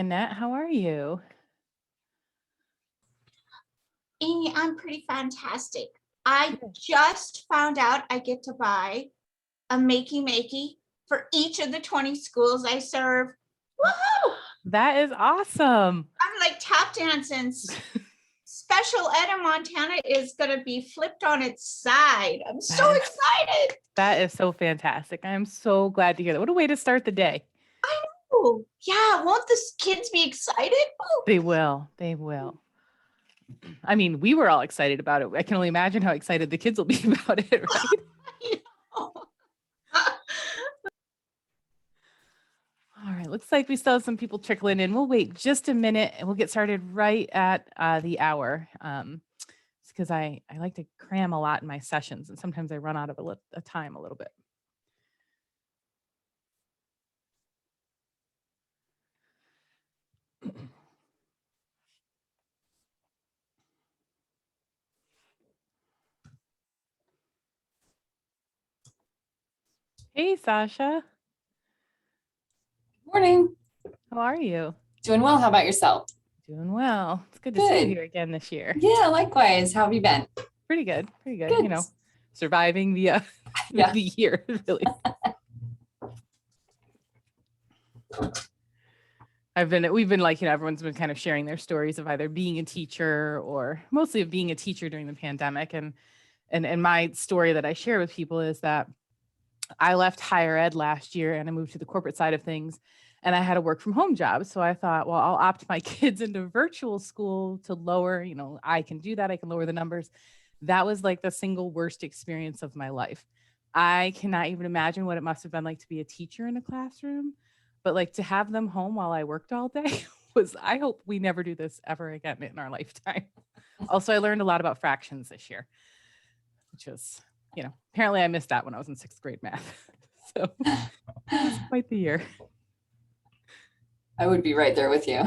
Annette, how are you? Amy, I'm pretty fantastic. I just found out I get to buy a makey for each of the 20 schools I serve. Woohoo! That is awesome. I'm like tap dancing. Special ed in Montana is going to be flipped on its side. I'm so excited. That is so fantastic. I am so glad to hear that. What a way to start the day. I know. Yeah, won't the kids be excited? Oh. They will. They will. I mean, we were all excited about it. I can only imagine how excited the kids will be about it, right? All right, looks like we still have some people trickling in. We'll wait just a minute and we'll get started right at the hour. It's because I like to cram a lot in my sessions and sometimes I run out of a time a little bit. Hey, Sasha. Morning. How are you? Doing well. How about yourself? Doing well. It's good to see you here again this year. Yeah, likewise. How have you been? Pretty good. Pretty good. You know, surviving the the year, really. We've been like, everyone's been kind of sharing their stories of either being a teacher or mostly of being a teacher during the pandemic. And my story that I share with people is that I left higher ed last year and I moved to the corporate side of things and I had a work from home job. So I thought, well, I'll opt my kids into virtual school to lower, I can do that. I can lower the numbers. That was like the single worst experience of my life. I cannot even imagine what it must have been like to be a teacher in a classroom, but like to have them home while I worked all day I hope we never do this ever again in our lifetime. Also, I learned a lot about fractions this year, which was, apparently I missed that when I was in 6th grade math. So it was quite the year. I would be right there with you.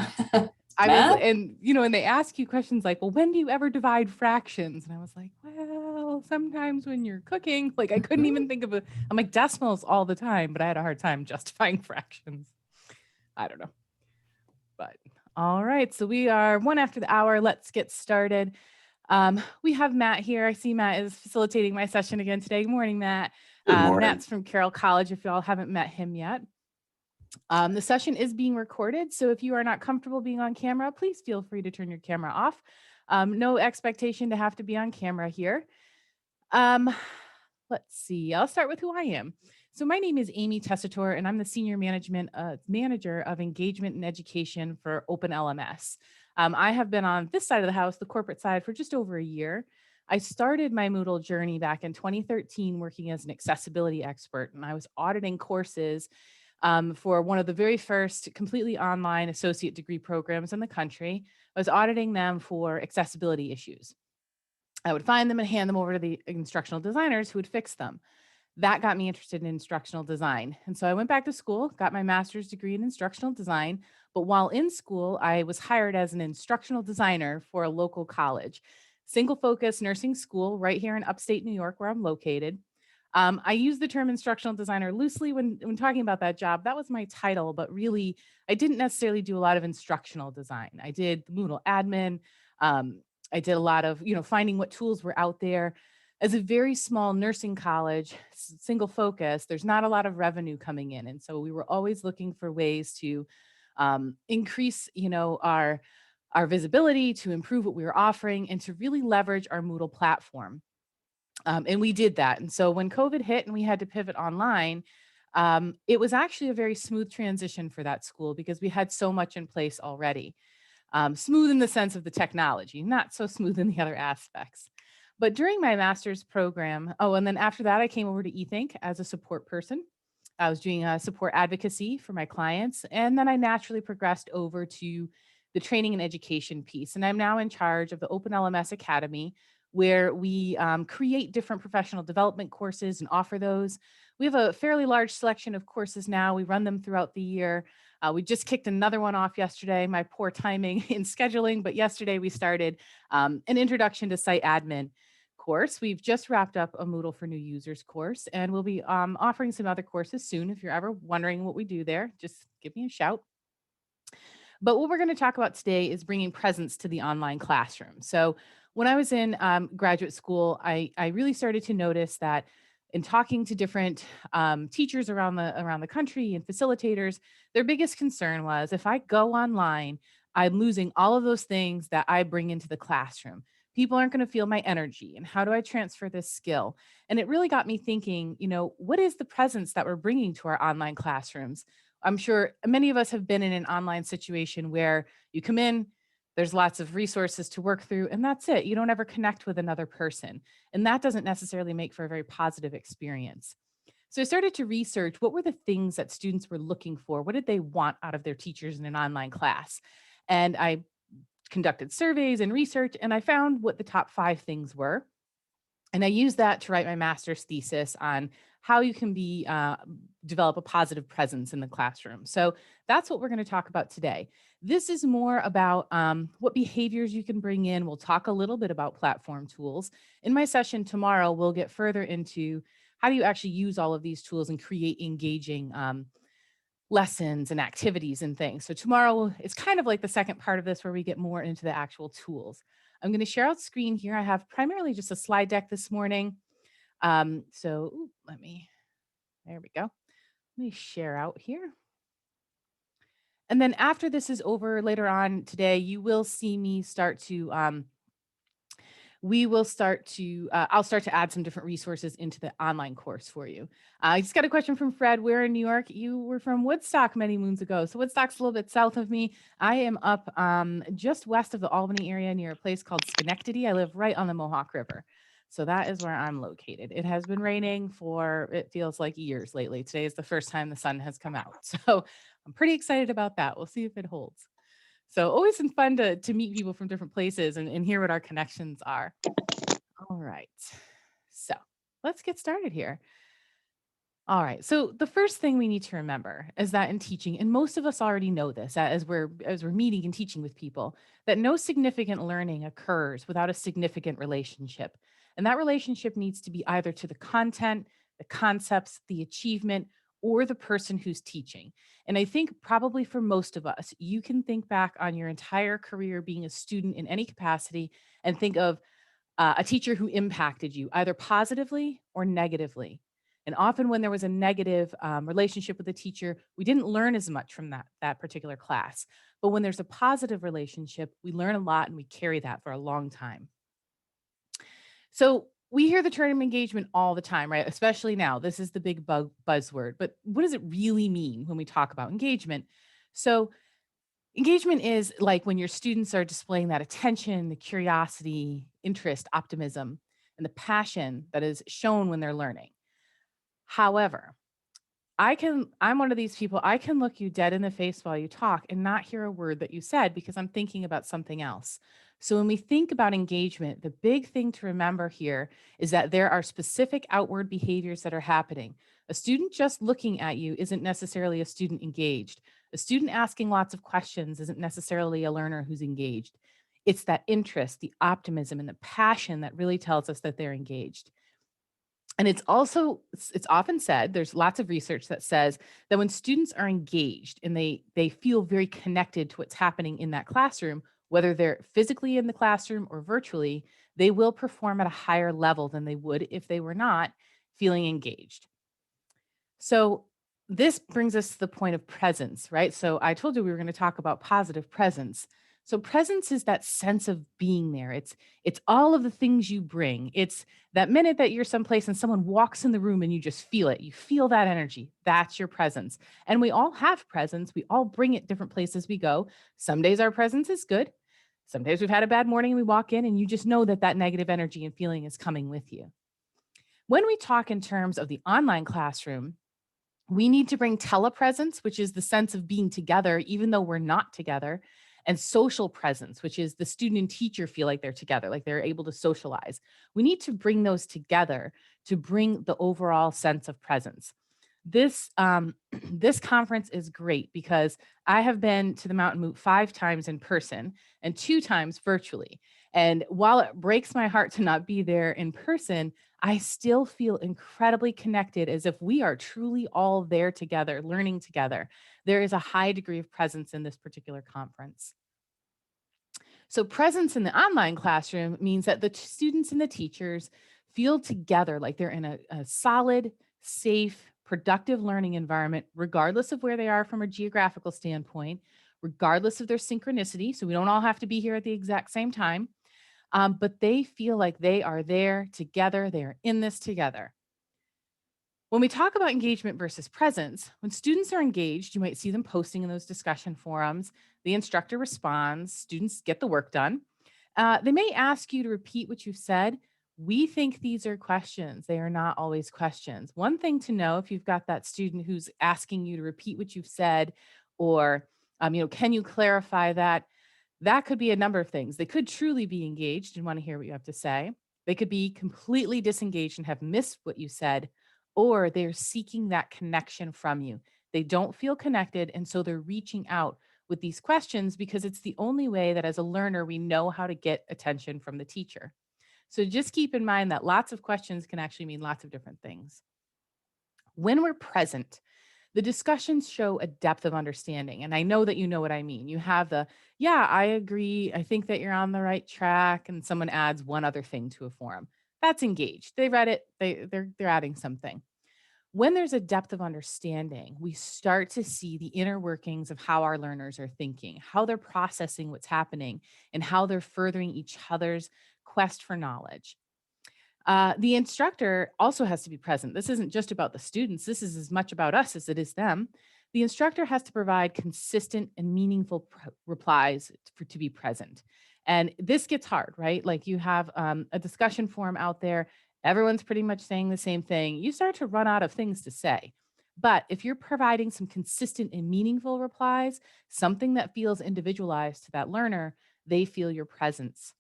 And they ask you questions like, well, when do you ever divide fractions? And I was like, well, sometimes when you're cooking, like I couldn't even think of I'm like decimals all the time, but I had a hard time justifying fractions. I don't know. But all right. So we are 1 after the hour. Let's get started. We have Matt here. I see Matt is facilitating my session again today. Good morning, Matt. Good morning. Matt's from Carroll College, if y'all haven't met him yet. The session is being recorded, so if you are not comfortable being on camera, please feel free to turn your camera off. No expectation to have to be on camera here. Let's see. I'll start with who I am. So my name is Amy Tessitore, and I'm the Senior Manager of Engagement and Education for Open LMS. I have been on this side of the house, the corporate side, for just over a year. I started my Moodle journey back in 2013 working as an accessibility expert, and I was auditing courses for one of the very first completely online associate degree programs in the country. I was auditing them for accessibility issues. I would find them and hand them over to the instructional designers who would fix them. That got me interested in instructional design. And so I went back to school, got my master's degree in instructional design. But while in school, I was hired as an instructional designer for a local college, single focus nursing school right here in upstate New York, where I'm located. I use the term instructional designer loosely when talking about that job. That was my title, but really, I didn't necessarily do a lot of instructional design. I did the Moodle admin. I did a lot of, finding what tools were out there. As a very small nursing college, single focus, there's not a lot of revenue coming in. And so we were always looking for ways to increase, our visibility, to improve what we were offering, and to really leverage our Moodle platform. And we did that. And so when COVID hit and we had to pivot online, it was actually a very smooth transition for that school because we had so much in place already. Smooth in the sense of the technology, not so smooth in the other aspects. But during my master's program, and then after that, I came over to eThink as a support person. I was doing support advocacy for my clients. And then I naturally progressed over to the training and education piece. And I'm now in charge of the Open LMS Academy, where we create different professional development courses and offer those. We have a fairly large selection of courses now. We run them throughout the year. We just kicked another one off yesterday, my poor timing in scheduling, but yesterday we started an introduction to site admin course. We've just wrapped up a Moodle for new users course, and we'll be offering some other courses soon. If you're ever wondering what we do there, just give me a shout. But what we're going to talk about today is bringing presence to the online classroom. So when I was in graduate school, I really started to notice that in talking to different teachers around the country and facilitators, their biggest concern was if I go online, I'm losing all of those things that I bring into the classroom. People aren't going to feel my energy. And how do I transfer this skill? And it really got me thinking, what is the presence that we're bringing to our online classrooms? I'm sure many of us have been in an online situation where you come in, there's lots of resources to work through, and that's it. You don't ever connect with another person. And that doesn't necessarily make for a very positive experience. So I started to research what were the things that students were looking for? What did they want out of their teachers in an online class? And I conducted surveys and research, and I found what the top 5 things were. And I used that to write my master's thesis on how you can develop a positive presence in the classroom. So that's what we're going to talk about today. This is more about what behaviors you can bring in. We'll talk a little bit about platform tools. In my session tomorrow, we'll get further into how do you actually use all of these tools and create engaging lessons and activities and things. So tomorrow is kind of like the second part of this where we get more into the actual tools. I'm going to share out screen here. I have primarily just a slide deck this morning. There we go. Let me share out here. And then after this is over later on today, you will see me start to I'll start to add some different resources into the online course for you. I just got a question from Fred. We're in New York. You were from Woodstock many moons ago. So Woodstock's a little bit south of me. I am up just west of the Albany area near a place called Schenectady. I live right on the Mohawk River. So that is where I'm located. It has been raining for, it feels like years lately. Today is the first time the sun has come out. So I'm pretty excited about that. We'll see if it holds. So always fun to meet people from different places and hear what our connections are. All right. So let's get started here. All right. So the first thing we need to remember is that in teaching, and most of us already know this as we're meeting and teaching with people, that no significant learning occurs without a significant relationship. And that relationship needs to be either to the content, the concepts, the achievement, or the person who's teaching. And I think probably for most of us, you can think back on your entire career being a student in any capacity and think of a teacher who impacted you either positively or negatively. And often when there was a negative relationship with the teacher, we didn't learn as much from that particular class. But when there's a positive relationship, we learn a lot and we carry that for a long time. So we hear the term engagement all the time, right? Especially now. This is the big buzzword. But what does it really mean when we talk about engagement? So engagement is like when your students are displaying that attention, the curiosity, interest, optimism, and the passion that is shown when they're learning. However, I'm one of these people, I can look you dead in the face while you talk and not hear a word that you said because I'm thinking about something else. So when we think about engagement, the big thing to remember here is that there are specific outward behaviors that are happening. A student just looking at you isn't necessarily a student engaged. A student asking lots of questions isn't necessarily a learner who's engaged. It's that interest, the optimism, and the passion that really tells us that they're engaged. And it's often said, there's lots of research that says that when students are engaged and they feel very connected to what's happening in that classroom, whether they're physically in the classroom or virtually, they will perform at a higher level than they would if they were not feeling engaged. So this brings us to the point of presence, right? So I told you we were going to talk about positive presence. So presence is that sense of being there. It's all of the things you bring. It's that minute that you're someplace and someone walks in the room and you just feel it. You feel that energy. That's your presence. And we all have presence. We all bring it different places we go. Some days our presence is good. Some days we've had a bad morning and we walk in and you just know that negative energy and feeling is coming with you. When we talk in terms of the online classroom, we need to bring telepresence, which is the sense of being together, even though we're not together, and social presence, which is the student and teacher feel like they're together, like they're able to socialize. We need to bring those together to bring the overall sense of presence. This this conference is great because I have been to the MtMoot 5 times in person and 2 times virtually. And while it breaks my heart to not be there in person, I still feel incredibly connected as if we are truly all there together, learning together. There is a high degree of presence in this particular conference. So presence in the online classroom means that the students and the teachers feel together like they're in a solid, safe, productive learning environment, regardless of where they are from a geographical standpoint, regardless of their synchronicity. So we don't all have to be here at the exact same time, but they feel like they are there together. They are in this together. When we talk about engagement versus presence, when students are engaged, you might see them posting in those discussion forums. The instructor responds, students get the work done. They may ask you to repeat what you've said. We think these are questions. They are not always questions. One thing to know if you've got that student who's asking you to repeat what you've said, or, can you clarify that? That could be a number of things. They could truly be engaged and want to hear what you have to say. They could be completely disengaged and have missed what you said, or they're seeking that connection from you. They don't feel connected, and so they're reaching out with these questions because it's the only way that as a learner, we know how to get attention from the teacher. So just keep in mind that lots of questions can actually mean lots of different things. When we're present, the discussions show a depth of understanding. And I know that you know what I mean. You have the, yeah, I agree. I think that you're on the right track. And someone adds one other thing to a forum. That's engaged. They read it. They're adding something. When there's a depth of understanding, we start to see the inner workings of how our learners are thinking, how they're processing what's happening, and how they're furthering each other's quest for knowledge. The instructor also has to be present. This isn't just about the students. This is as much about us as it is them. The instructor has to provide consistent and meaningful replies to be present. And this gets hard, right? Like you have a discussion forum out there. Everyone's pretty much saying the same thing. You start to run out of things to say. But if you're providing some consistent and meaningful replies, something that feels individualized to that learner, they feel your presence.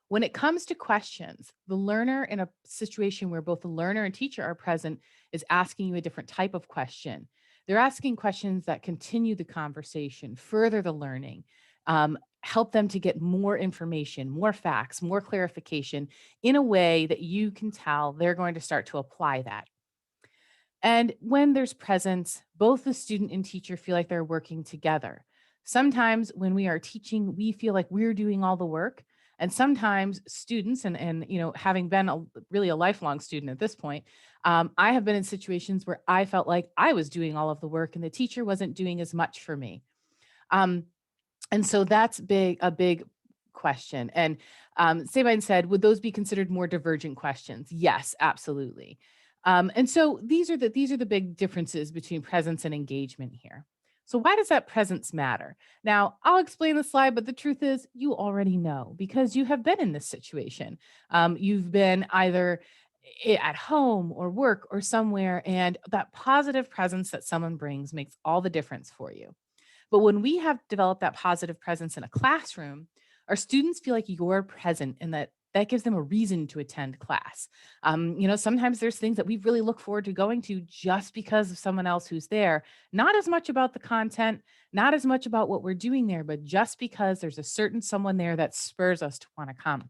When it comes to questions, the learner in a situation where both the learner and teacher are present is asking you a different type of question. They're asking questions that continue the conversation, further the learning, help them to get more information, more facts, more clarification in a way that you can tell they're going to start to apply that. And when there's presence, both the student and teacher feel like they're working together. Sometimes when we are teaching, we feel like we're doing all the work. And sometimes students, and having been really a lifelong student at this point, I have been in situations where I felt like I was doing all of the work and the teacher wasn't doing as much for me. And so that's a big question. And Sabine said, would those be considered more divergent questions? Yes, absolutely. And so these are the big differences between presence and engagement here. So why does that presence matter? Now, I'll explain the slide, but the truth is you already know because you have been in this situation. You've been either at home or work or somewhere, and that positive presence that someone brings makes all the difference for you. But when we have developed that positive presence in a classroom, our students feel like you're present and that gives them a reason to attend class. Sometimes there's things that we really look forward to going to just because of someone else who's there. Not as much about the content, not as much about what we're doing there, but just because there's a certain someone there that spurs us to want to come.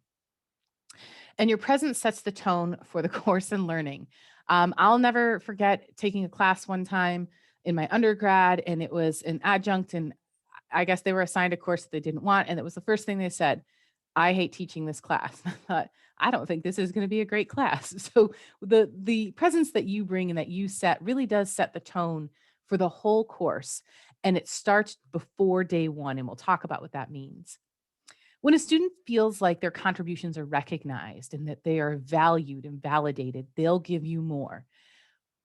And your presence sets the tone for the course and learning. I'll never forget taking a class one time in my undergrad, and it was an adjunct, and I guess they were assigned a course that they didn't want. And it was the first thing they said, I hate teaching this class. I thought, I don't think this is going to be a great class. So the presence that you bring and that you set really does set the tone for the whole course. And it starts before day one. And we'll talk about what that means. When a student feels like their contributions are recognized and that they are valued and validated, they'll give you more.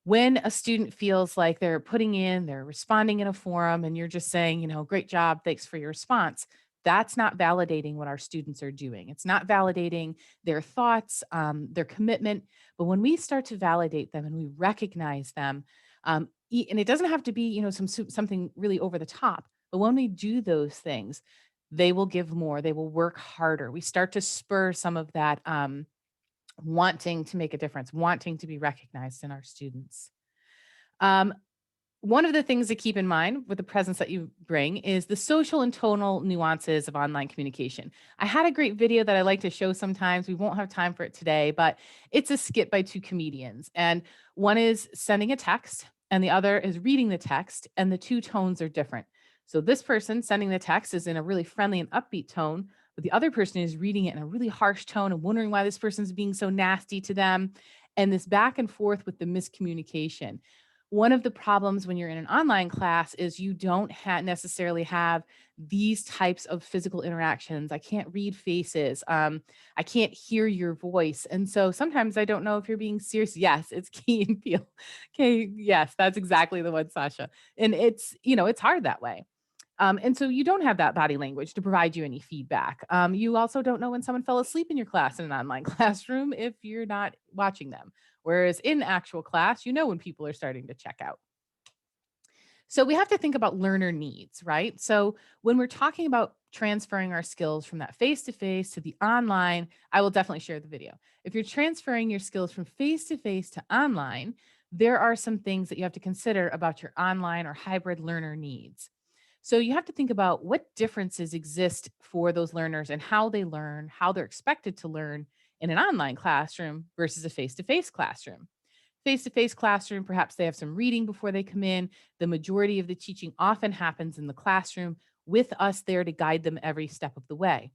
When a student feels like they're responding in a forum and you're just saying, great job, thanks for your response, that's not validating what our students are doing. It's not validating their thoughts, their commitment. But when we start to validate them and we recognize them, and it doesn't have to be, something really over the top, but when we do those things, they will give more, they will work harder. We start to spur some of that wanting to make a difference, wanting to be recognized in our students. One of the things to keep in mind with the presence that you bring is the social and tonal nuances of online communication. I had a great video that I like to show sometimes. We won't have time for it today, but it's a skit by two comedians. And one is sending a text and the other is reading the text, and the two tones are different. So this person sending the text is in a really friendly and upbeat tone, but the other person is reading it in a really harsh tone and wondering why this person's being so nasty to them. And this back and forth with the miscommunication. One of the problems when you're in an online class is you don't necessarily have these types of physical interactions. I can't read faces. I can't hear your voice. And so sometimes I don't know if you're being serious. Yes, it's key and feel. Okay. Yes, that's exactly the one, Sasha. And it's, it's hard that way. And so you don't have that body language to provide you any feedback. You also don't know when someone fell asleep in your class in an online classroom if you're not watching them. Whereas in actual class, you know when people are starting to check out. So we have to think about learner needs, right? So when we're talking about transferring our skills from that face-to-face to the online, I will definitely share the video. If you're transferring your skills from face-to-face to online, there are some things that you have to consider about your online or hybrid learner needs. So you have to think about what differences exist for those learners and how they learn, how they're expected to learn in an online classroom versus a face-to-face classroom. Face-to-face classroom, perhaps they have some reading before they come in. The majority of the teaching often happens in the classroom with us there to guide them every step of the way.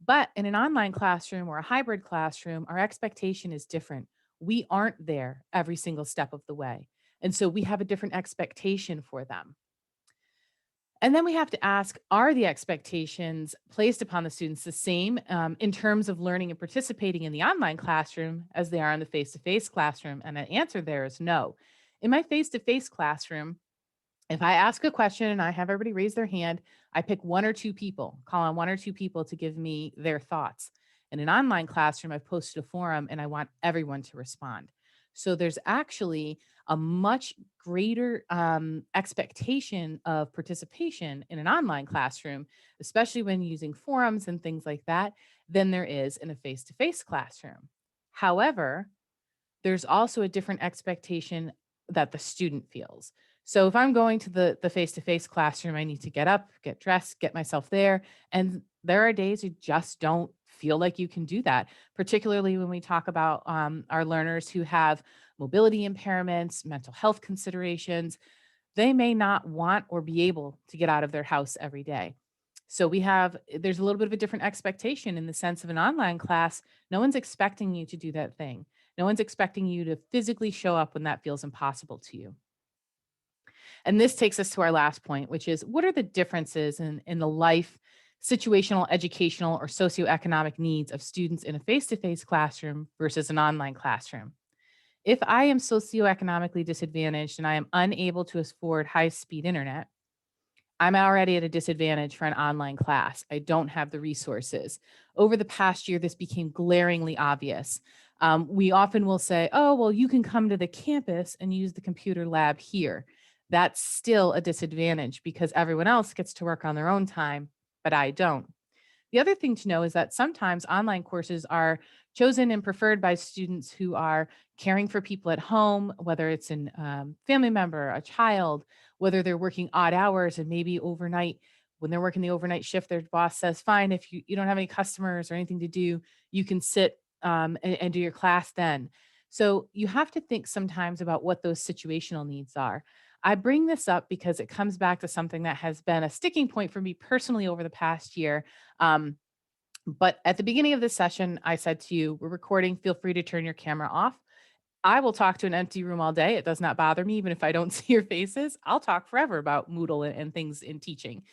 But in an online classroom or a hybrid classroom, our expectation is different. We aren't there every single step of the way. And so we have a different expectation for them. And then we have to ask, are the expectations placed upon the students the same in terms of learning and participating in the online classroom as they are in the face-to-face classroom? And the answer there is no. In my face-to-face classroom, if I ask a question and I have everybody raise their hand, I pick one or two people, call on one or two people to give me their thoughts. In an online classroom, I've posted a forum and I want everyone to respond. So there's actually a much greater expectation of participation in an online classroom, especially when using forums and things like that, than there is in a face-to-face classroom. However, there's also a different expectation that the student feels. So if I'm going to the face-to-face classroom, I need to get up, get dressed, get myself there. And there are days you just don't feel like you can do that, particularly when we talk about our learners who have mobility impairments, mental health considerations. They may not want or be able to get out of their house every day. So there's a little bit of a different expectation in the sense of an online class. No one's expecting you to do that thing. No one's expecting you to physically show up when that feels impossible to you. And this takes us to our last point, which is what are the differences in the life, situational, educational, or socioeconomic needs of students in a face-to-face classroom versus an online classroom? If I am socioeconomically disadvantaged and I am unable to afford high-speed internet, I'm already at a disadvantage for an online class. I don't have the resources. Over the past year, this became glaringly obvious. We often will say, oh, well, you can come to the campus and use the computer lab here. That's still a disadvantage because everyone else gets to work on their own time, but I don't. The other thing to know is that sometimes online courses are chosen and preferred by students who are caring for people at home, whether it's a family member, a child, whether they're working odd hours and maybe overnight. When they're working the overnight shift, their boss says, fine, if you don't have any customers or anything to do, you can sit and do your class then. So you have to think sometimes about what those situational needs are. I bring this up because it comes back to something that has been a sticking point for me personally over the past year. But at the beginning of this session, I said to you, we're recording, feel free to turn your camera off. I will talk to an empty room all day. It does not bother me, even if I don't see your faces. I'll talk forever about Moodle and things in teaching.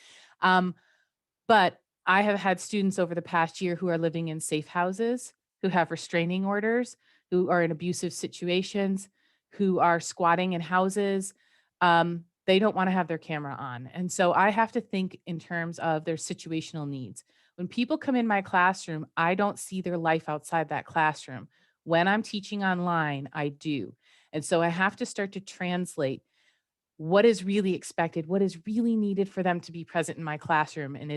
But I have had students over the past year who are living in safe houses, who have restraining orders, who are in abusive situations, who are squatting in houses. They don't want to have their camera on. And so I have to think in terms of their situational needs. When people come in my classroom, I don't see their life outside that classroom. When I'm teaching online, I do. And so I have to start to translate what is really expected, what is really needed for them to be present in my classroom, and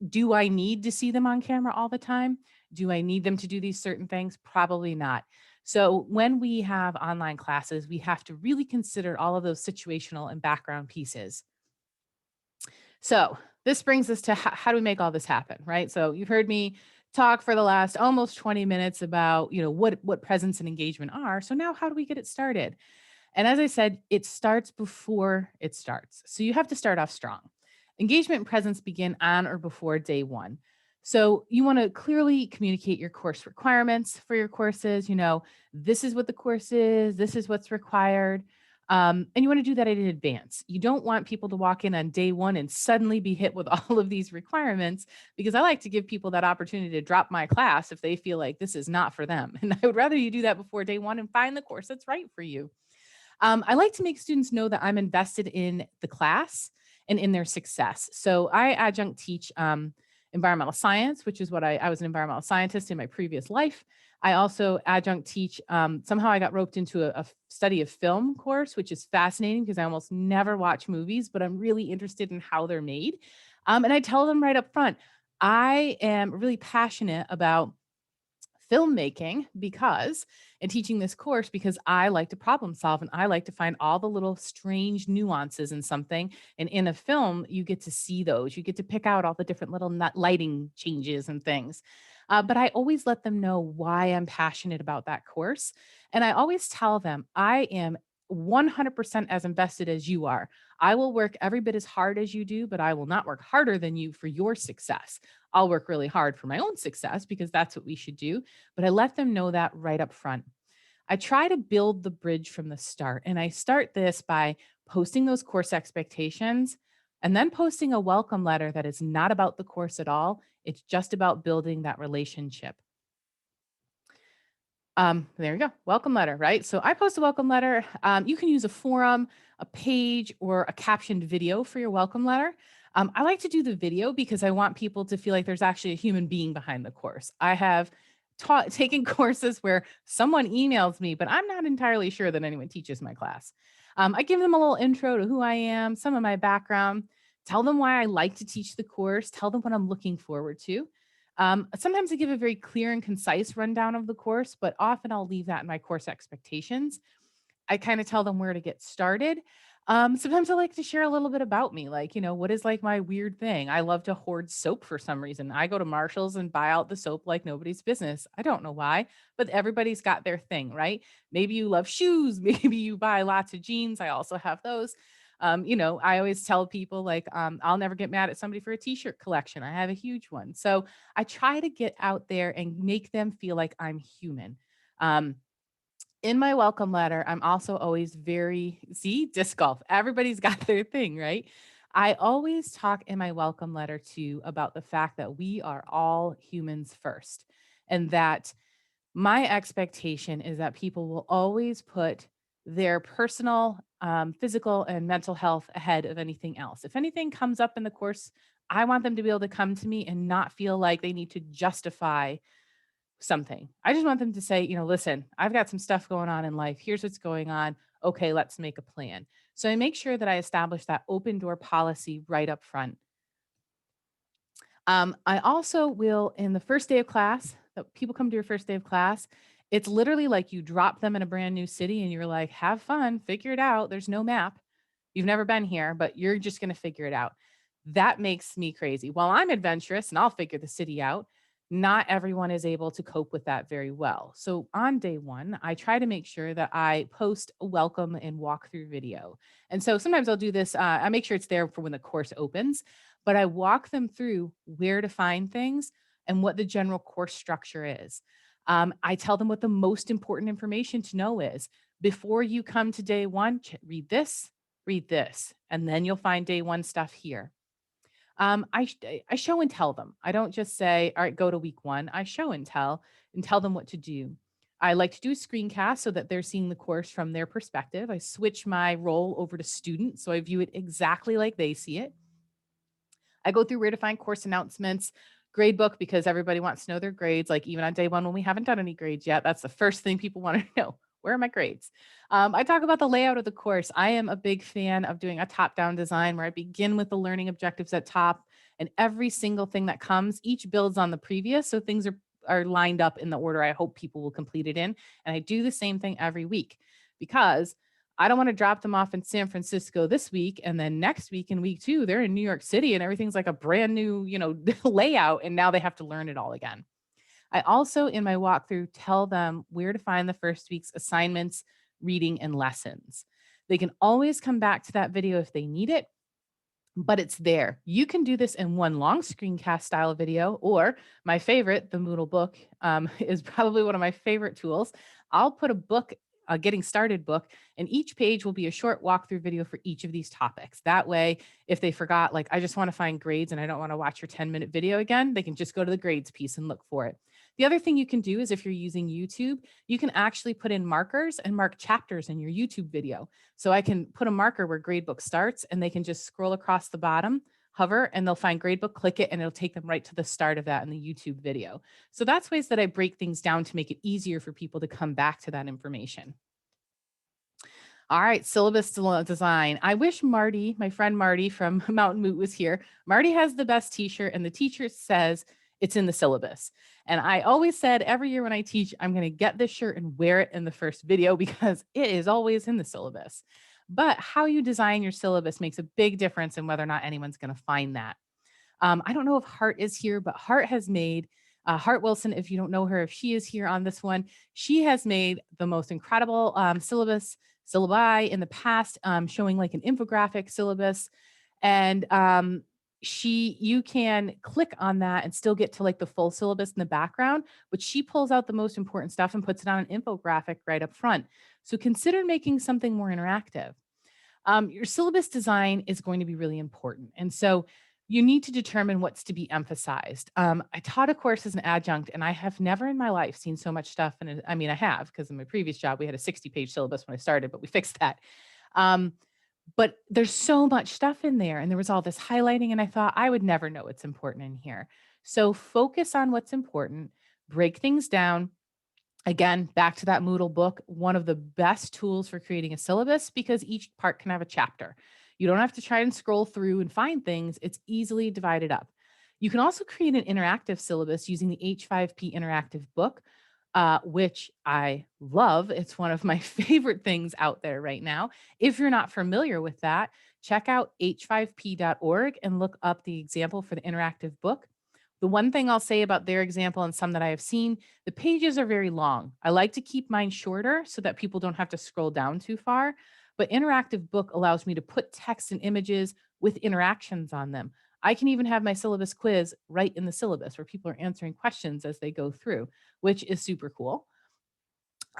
do I need to see them on camera all the time? Do I need them to do these certain things? Probably not. So when we have online classes, we have to really consider all of those situational and background pieces. So this brings us to how do we make all this happen, right? So you've heard me talk for the last almost 20 minutes about, what presence and engagement are. So now how do we get it started? And as I said, it starts before it starts. So you have to start off strong. Engagement and presence begin on or before day one. So you want to clearly communicate your course requirements for your courses. This is what the course is, this is what's required. And you want to do that in advance. You don't want people to walk in on day one and suddenly be hit with all of these requirements, because I like to give people that opportunity to drop my class if they feel like this is not for them. And I would rather you do that before day one and find the course that's right for you. I like to make students know that I'm invested in the class and in their success. So I adjunct teach environmental science, which is what I was an environmental scientist in my previous life. I also adjunct teach. Somehow I got roped into a study of film course, which is fascinating because I almost never watch movies, but I'm really interested in how they're made. And I tell them right up front, I am really passionate about filmmaking and teaching this course because I like to problem solve and I like to find all the little strange nuances in something. And in a film, you get to see those. You get to pick out all the different little lighting changes and things. But I always let them know why I'm passionate about that course. And I always tell them I am 100% as invested as you are. I will work every bit as hard as you do, but I will not work harder than you for your success. I'll work really hard for my own success because that's what we should do. But I let them know that right up front. I try to build the bridge from the start. And I start this by posting those course expectations and then posting a welcome letter that is not about the course at all. It's just about building that relationship. There you go. Welcome letter, right? So I post a welcome letter. You can use a forum, a page, or a captioned video for your welcome letter. I like to do the video because I want people to feel like there's actually a human being behind the course. I have taken courses where someone emails me, but I'm not entirely sure that anyone teaches my class. I give them a little intro to who I am, some of my background, tell them why I like to teach the course, tell them what I'm looking forward to. Sometimes I give a very clear and concise rundown of the course, but often I'll leave that in my course expectations. I kind of tell them where to get started. Sometimes I like to share a little bit about me, like, what is like my weird thing? I love to hoard soap for some reason. I go to Marshall's and buy out the soap like nobody's business. I don't know why, but everybody's got their thing, right? Maybe you love shoes. Maybe you buy lots of jeans. I also have those. I always tell people like, I'll never get mad at somebody for a t-shirt collection. I have a huge one. So I try to get out there and make them feel like I'm human. In my welcome letter, I'm also always disc golf. Everybody's got their thing, right? I always talk in my welcome letter too about the fact that we are all humans first, and that my expectation is that people will always put their personal, physical, and mental health ahead of anything else. If anything comes up in the course, I want them to be able to come to me and not feel like they need to justify something. I just want them to say, listen, I've got some stuff going on in life. Here's what's going on. Okay, let's make a plan. So I make sure that I establish that open door policy right up front. I also will, in the first day of class, that people come to your first day of class, it's literally like you drop them in a brand new city and you're like, have fun, figure it out. There's no map. You've never been here, but you're just going to figure it out. That makes me crazy. While I'm adventurous and I'll figure the city out, not everyone is able to cope with that very well. So on day one, I try to make sure that I post a welcome and walkthrough video. And so sometimes I'll do this, I make sure it's there for when the course opens, but I walk them through where to find things and what the general course structure is. I tell them what the most important information to know is. Before you come to day one, read this, and then you'll find day one stuff here. I show and tell them. I don't just say, all right, go to week one. I show and tell them what to do. I like to do a screencast so that they're seeing the course from their perspective. I switch my role over to student, so I view it exactly like they see it. I go through where to find course announcements, grade book, because everybody wants to know their grades. Like even on day one when we haven't done any grades yet, that's the first thing people want to know. Where are my grades? I talk about the layout of the course. I am a big fan of doing a top-down design where I begin with the learning objectives at top, and every single thing that comes, each builds on the previous. So things are lined up in the order I hope people will complete it in. And I do the same thing every week because I don't want to drop them off in San Francisco this week. And then next week in week 2, they're in New York City and everything's like a brand new, layout. And now they have to learn it all again. I also, in my walkthrough, tell them where to find the first week's assignments, reading, and lessons. They can always come back to that video if they need it, but it's there. You can do this in one long screencast style video, or my favorite, the Moodle book, is probably one of my favorite tools. I'll put a book, a getting started book, and each page will be a short walkthrough video for each of these topics. That way, if they forgot, like, I just want to find grades and I don't want to watch your 10-minute video again, they can just go to the grades piece and look for it. The other thing you can do is if you're using YouTube, you can actually put in markers and mark chapters in your YouTube video. So I can put a marker where gradebook starts and they can just scroll across the bottom, hover, and they'll find gradebook, click it, and it'll take them right to the start of that in the YouTube video. So that's ways that I break things down to make it easier for people to come back to that information. All right, syllabus design. I wish Marty, my friend Marty from MtMoot was here. Marty has the best t-shirt and the teacher says it's in the syllabus. And I always said every year when I teach, I'm going to get this shirt and wear it in the first video because it is always in the syllabus. But how you design your syllabus makes a big difference in whether or not anyone's going to find that. I don't know if Hart is here, but Hart has made, Hart Wilson, if you don't know her, if she is here on this one, she has made the most incredible syllabi in the past, showing like an infographic syllabus. And you can click on that and still get to like the full syllabus in the background, but she pulls out the most important stuff and puts it on an infographic right up front. So consider making something more interactive. Your syllabus design is going to be really important. And so you need to determine what's to be emphasized. I taught a course as an adjunct, and I have never in my life seen so much stuff. And I mean, I have, because in my previous job, we had a 60-page syllabus when I started, but we fixed that. But there's so much stuff in there, and there was all this highlighting, and I thought I would never know what's important in here. So focus on what's important, break things down. Again, back to that Moodle book, one of the best tools for creating a syllabus because each part can have a chapter. You don't have to try and scroll through and find things. It's easily divided up. You can also create an interactive syllabus using the H5P interactive book, which I love. It's one of my favorite things out there right now. If you're not familiar with that, check out h5p.org and look up the example for the interactive book. The one thing I'll say about their example and some that I have seen, the pages are very long. I like to keep mine shorter so that people don't have to scroll down too far. But interactive book allows me to put text and images with interactions on them. I can even have my syllabus quiz right in the syllabus where people are answering questions as they go through, which is super cool.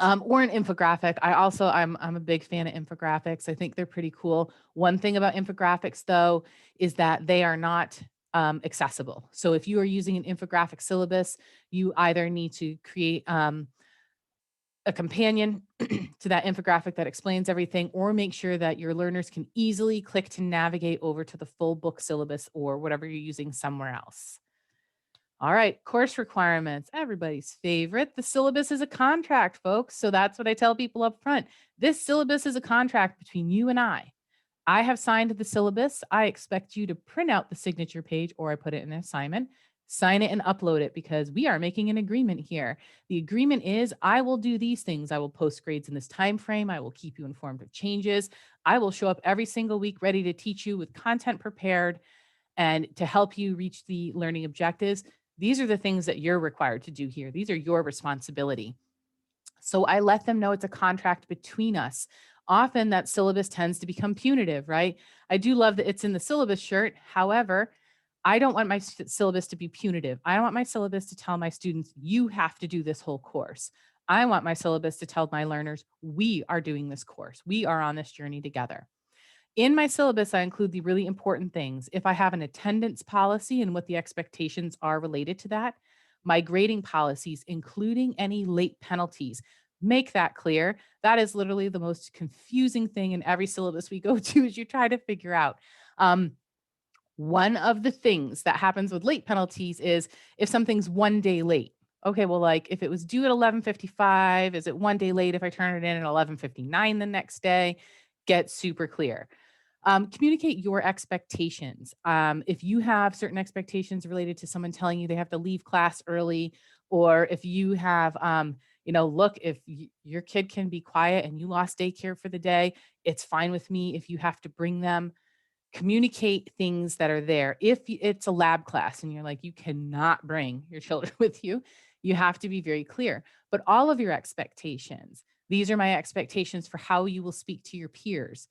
Or an infographic. I'm a big fan of infographics. I think they're pretty cool. One thing about infographics, though, is that they are not accessible. So if you are using an infographic syllabus, you either need to create a companion to that infographic that explains everything, or make sure that your learners can easily click to navigate over to the full book syllabus or whatever you're using somewhere else. All right, course requirements, everybody's favorite. The syllabus is a contract, folks. So that's what I tell people up front. This syllabus is a contract between you and I. I have signed the syllabus. I expect you to print out the signature page, or I put it in an assignment, sign it and upload it, because we are making an agreement here. The agreement is I will do these things. I will post grades in this time frame. I will keep you informed of changes. I will show up every single week ready to teach you with content prepared and to help you reach the learning objectives. These are the things that you're required to do here. These are your responsibility. So I let them know it's a contract between us. Often that syllabus tends to become punitive, right? I do love that it's in the syllabus shirt. However, I don't want my syllabus to be punitive. I want my syllabus to tell my students, you have to do this whole course. I want my syllabus to tell my learners, we are doing this course. We are on this journey together. In my syllabus, I include the really important things. If I have an attendance policy and what the expectations are related to that, my grading policies, including any late penalties, make that clear. That is literally the most confusing thing in every syllabus we go to, is you try to figure out. One of the things that happens with late penalties is if something's 1 day late. Okay, well, like if it was due at 11:55, is it 1 day late if I turn it in at 11:59 the next day? Get super clear. Communicate your expectations. If you have certain expectations related to someone telling you they have to leave class early, or if you have, look, if your kid can be quiet and you lost daycare for the day, it's fine with me if you have to bring them. Communicate things that are there. If it's a lab class and you're like, you cannot bring your children with you, you have to be very clear. But all of your expectations, These are my expectations for how you will speak to your peers.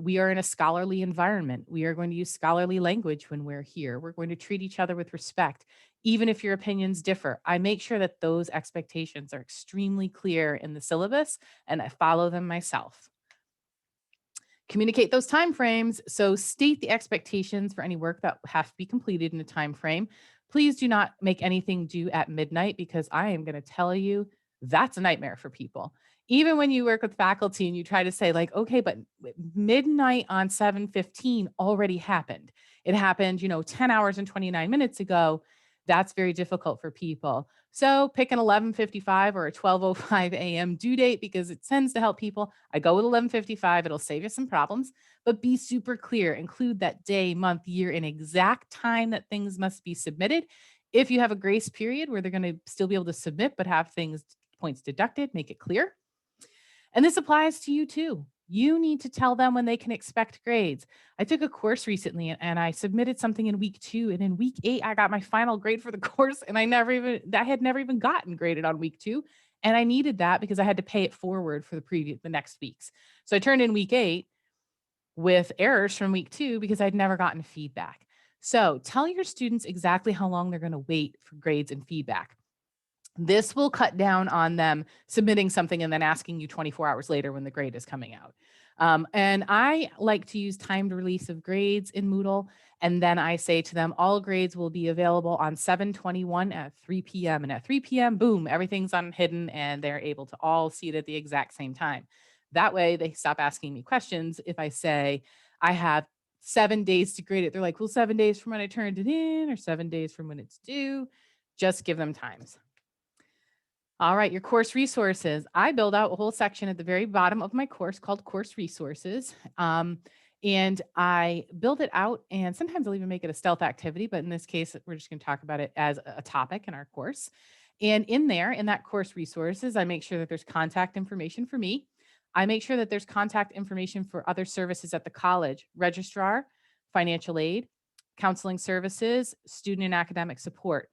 We are in a scholarly environment. We are going to use scholarly language when we're here. We're going to treat each other with respect, even if your opinions differ. I make sure that those expectations are extremely clear in the syllabus, and I follow them myself. Communicate those timeframes. So state the expectations for any work that have to be completed in a time frame. Please do not make anything due at midnight, because I am going to tell you that's a nightmare for people. Even when you work with faculty and you try to say like, okay, but midnight on 7/15 already happened. It happened, 10 hours and 29 minutes ago. That's very difficult for people. So pick an 11:55 or a 12:05 a.m. due date, because it tends to help people. I go with 11:55. It'll save you some problems, but be super clear. Include that day, month, year, and exact time that things must be submitted. If you have a grace period where they're going to still be able to submit but have points deducted, make it clear. And this applies to you too. You need to tell them when they can expect grades. I took a course recently and I submitted something in week 2. And in week 8, I got my final grade for the course. And I had never even gotten graded on week 2. And I needed that because I had to pay it forward for the next weeks. So I turned in week 8 with errors from week 2 because I'd never gotten feedback. So tell your students exactly how long they're going to wait for grades and feedback. This will cut down on them submitting something and then asking you 24 hours later when the grade is coming out. And I like to use timed release of grades in Moodle. And then I say to them, all grades will be available on 7/21 at 3 p.m. And at 3 p.m., boom, everything's unhidden and they're able to all see it at the exact same time. That way they stop asking me questions. If I say, I have 7 days to grade it, they're like, well, 7 days from when I turned it in or 7 days from when it's due. Just give them times. All right, your course resources. I build out a whole section at the very bottom of my course called course resources. And I build it out, and sometimes I'll even make it a stealth activity, but in this case, we're just going to talk about it as a topic in our course. And in that course resources, I make sure that there's contact information for me. I make sure that there's contact information for other services at the college: registrar, financial aid, counseling services, student and academic support.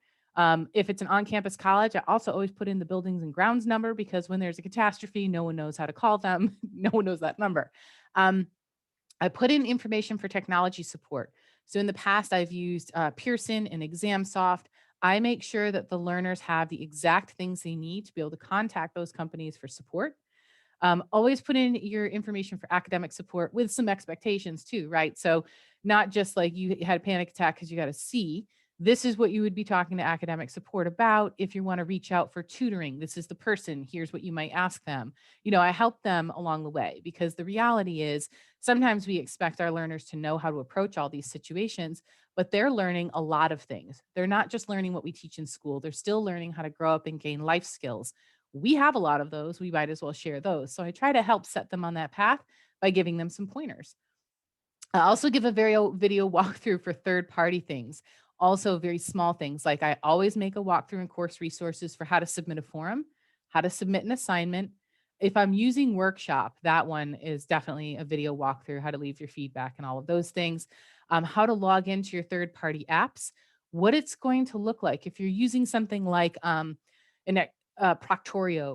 If it's an on-campus college, I also always put in the buildings and grounds number, because when there's a catastrophe, no one knows how to call them. No one knows that number. I put in information for technology support. So in the past, I've used Pearson and ExamSoft. I make sure that the learners have the exact things they need to be able to contact those companies for support. Always put in your information for academic support with some expectations too, right? So not just like you had a panic attack because you got a C. This is what you would be talking to academic support about. If you want to reach out for tutoring, this is the person. Here's what you might ask them. I help them along the way, because the reality is sometimes we expect our learners to know how to approach all these situations, but they're learning a lot of things. They're not just learning what we teach in school. They're still learning how to grow up and gain life skills. We have a lot of those. We might as well share those. So I try to help set them on that path by giving them some pointers. I also give a video walkthrough for third-party things. Also very small things, like I always make a walkthrough in course resources for how to submit a forum, how to submit an assignment. If I'm using Workshop, that one is definitely a video walkthrough, how to leave your feedback and all of those things. How to log into your third-party apps, what it's going to look like. If you're using something like Proctorio,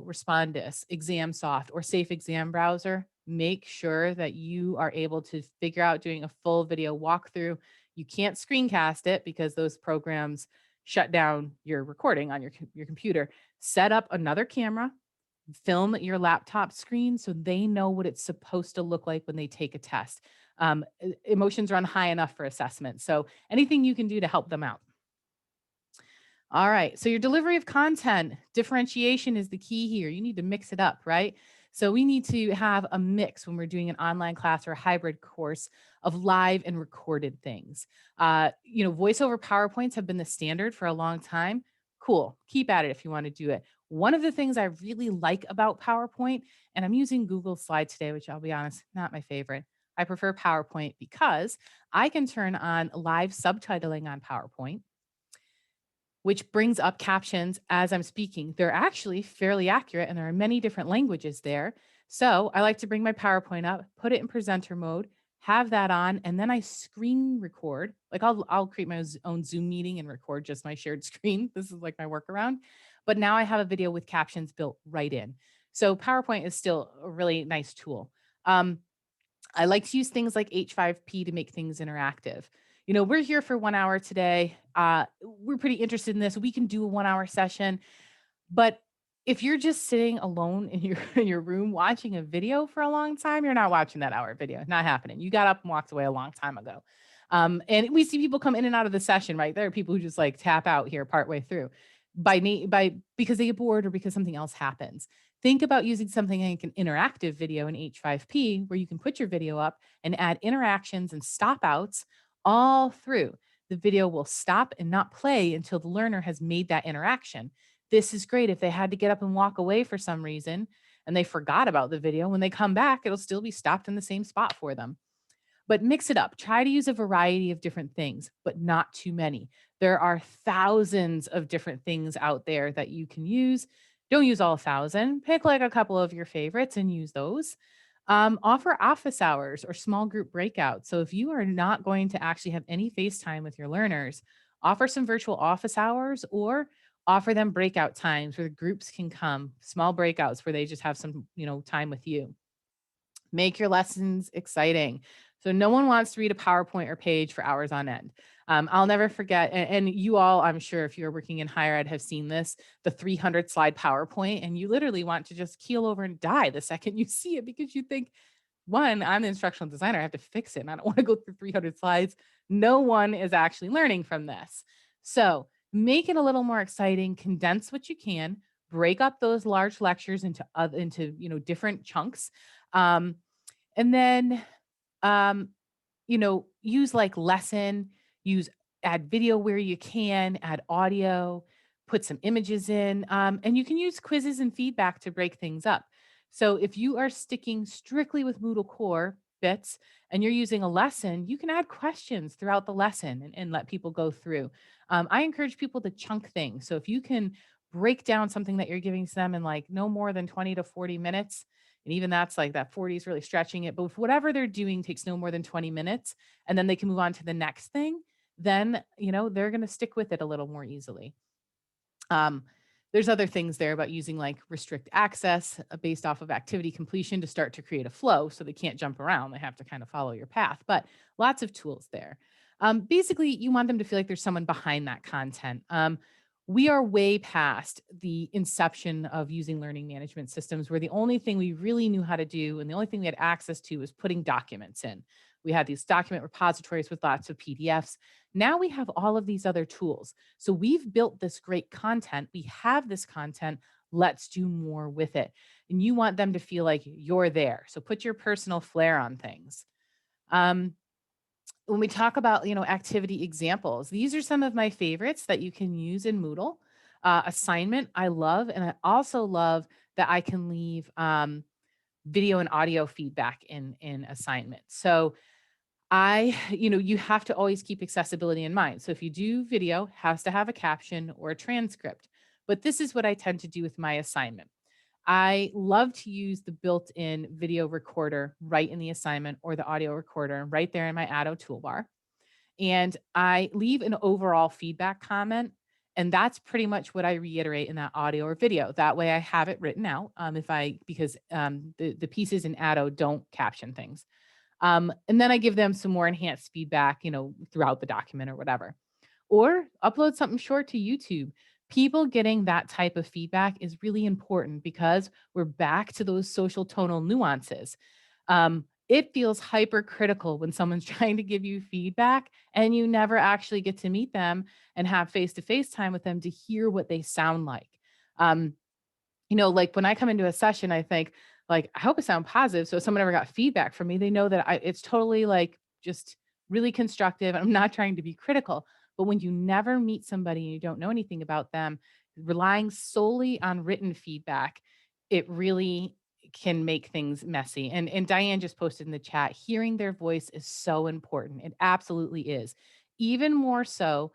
Respondus, ExamSoft, or Safe Exam Browser, make sure that you are able to figure out doing a full video walkthrough. You can't screencast it because those programs shut down your recording on your computer. Set up another camera, film your laptop screen so they know what it's supposed to look like when they take a test. Emotions run high enough for assessment. So anything you can do to help them out. All right. So your delivery of content, differentiation is the key here. You need to mix it up, right? So we need to have a mix when we're doing an online class or a hybrid course of live and recorded things. Voice over PowerPoints have been the standard for a long time. Cool. Keep at it if you want to do it. One of the things I really like about PowerPoint, and I'm using Google Slides today, which I'll be honest, not my favorite. I prefer PowerPoint because I can turn on live subtitling on PowerPoint, which brings up captions as I'm speaking. They're actually fairly accurate, and there are many different languages there. So I like to bring my PowerPoint up, put it in presenter mode, have that on, and then I screen record. Like I'll create my own Zoom meeting and record just my shared screen. This is like my workaround. But now I have a video with captions built right in. So PowerPoint is still a really nice tool. Um, I like to use things like H5P to make things interactive. We're here for 1 hour today. We're pretty interested in this. We can do a 1 hour session, but if you're just sitting alone in your in your room watching a video for a long time, you're not watching that hour video. Not happening. You got up and walked away a long time ago. And we see people come in and out of the session, right? There are people who just like tap out here partway through because they get bored or because something else happens. Think about using something like an interactive video in H5P where you can put your video up and add interactions and stop outs all through. The video will stop and not play until the learner has made that interaction. This is great if they had to get up and walk away for some reason and they forgot about the video. When they come back, it'll still be stopped in the same spot for them. But mix it up. Try to use a variety of different things, but not too many. There are thousands of different things out there that you can use. Don't use all 1,000. Pick like a couple of your favorites and use those. Offer office hours or small group breakouts. So if you are not going to actually have any FaceTime with your learners, offer some virtual office hours or offer them breakout times where the groups can come, small breakouts where they just have some, time with you. Make your lessons exciting. So no one wants to read a PowerPoint or page for hours on end. I'll never forget, and you all, I'm sure if you're working in higher ed have seen this, the 300 slide PowerPoint, and you literally want to just keel over and die the second you see it because you think, one, I'm the instructional designer, I have to fix it, and I don't want to go through 300 slides. No one is actually learning from this. So make it a little more exciting, condense what you can, break up those large lectures into different chunks. And then use like lesson, add video where you can, add audio, put some images in, and you can use quizzes and feedback to break things up. So if you are sticking strictly with Moodle core bits and you're using a lesson, you can add questions throughout the lesson and let people go through. I encourage people to chunk things. So if you can break down something that you're giving to them in like no more than 20 to 40 minutes, and even that's like that 40 is really stretching it. But if whatever they're doing takes no more than 20 minutes, and then they can move on to the next thing, then, they're going to stick with it a little more easily. There's other things there about using like restrict access based off of activity completion to start to create a flow. So they can't jump around. They have to kind of follow your path, but lots of tools there. Basically, you want them to feel like there's someone behind that content. We are way past the inception of using learning management systems where the only thing we really knew how to do and the only thing we had access to was putting documents in. We had these document repositories with lots of PDFs. Now we have all of these other tools. So we've built this great content. We have this content. Let's do more with it. And you want them to feel like you're there. So put your personal flair on things. When we talk about, activity examples, these are some of my favorites that you can use in Moodle. Assignment, I love. And I also love that I can leave video and audio feedback in assignment. So you have to always keep accessibility in mind. So if you do video, has to have a caption or a transcript. But this is what I tend to do with my assignment. I love to use the built-in video recorder right in the assignment or the audio recorder right there in my Addo toolbar. And I leave an overall feedback comment. And that's pretty much what I reiterate in that audio or video. That way I have it written out because the pieces in Addo don't caption things. And then I give them some more enhanced feedback, throughout the document or whatever. Or upload something short to YouTube. People getting that type of feedback is really important because we're back to those social tonal nuances. It feels hypercritical when someone's trying to give you feedback and you never actually get to meet them and have face-to-face time with them to hear what they sound like. Like when I come into a session, I think like, I hope it sounds positive. So if someone ever got feedback from me, they know that it's totally like just really constructive. I'm not trying to be critical. But when you never meet somebody and you don't know anything about them, relying solely on written feedback, it really can make things messy. And Diane just posted in the chat, hearing their voice is so important. It absolutely is. Even more so,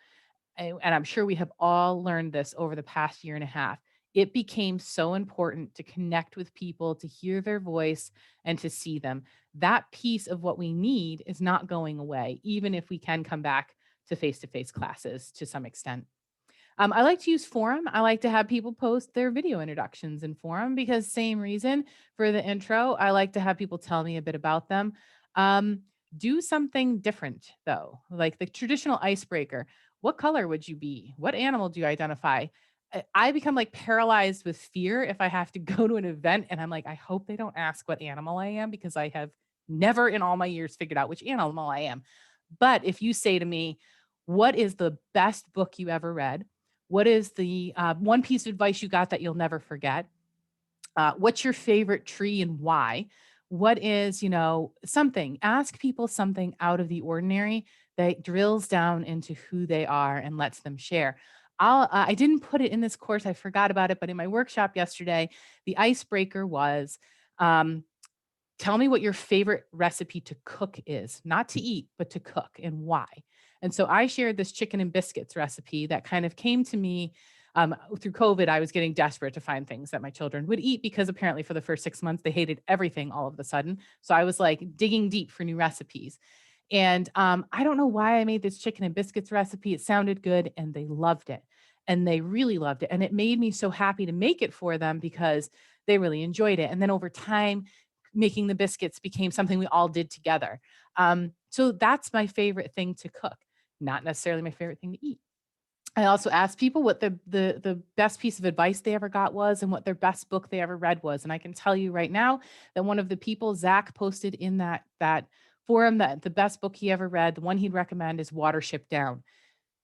and I'm sure we have all learned this over the past year and a half, it became so important to connect with people, to hear their voice and to see them. That piece of what we need is not going away, even if we can come back to face-to-face classes to some extent. I like to use forum. I like to have people post their video introductions in forum because same reason for the intro. I like to have people tell me a bit about them. Um, do something different though, like the traditional icebreaker. What color would you be? What animal do you identify? I become like paralyzed with fear if I have to go to an event and I'm like, I hope they don't ask what animal I am because I have never in all my years figured out which animal I am. But if you say to me, what is the best book you ever read? What is the one piece of advice you got that you'll never forget? What's your favorite tree and why? What is, something? Ask people something out of the ordinary that drills down into who they are and lets them share. I didn't put it in this course. I forgot about it, but in my workshop yesterday, the icebreaker was, um, tell me what your favorite recipe to cook is, not to eat, but to cook and why. And so I shared this chicken and biscuits recipe that kind of came to me through COVID. I was getting desperate to find things that my children would eat because apparently for the first 6 months, they hated everything all of a sudden. So I was like digging deep for new recipes. And I don't know why I made this chicken and biscuits recipe. It sounded good and they loved it. And they really loved it. And it made me so happy to make it for them because they really enjoyed it. And then over time, making the biscuits became something we all did together. So that's my favorite thing to cook, not necessarily my favorite thing to eat. I also asked people what the best piece of advice they ever got was and what their best book they ever read was. And I can tell you right now that one of the people, Zach, posted in that forum that the best book he ever read, the one he'd recommend is Watership Down.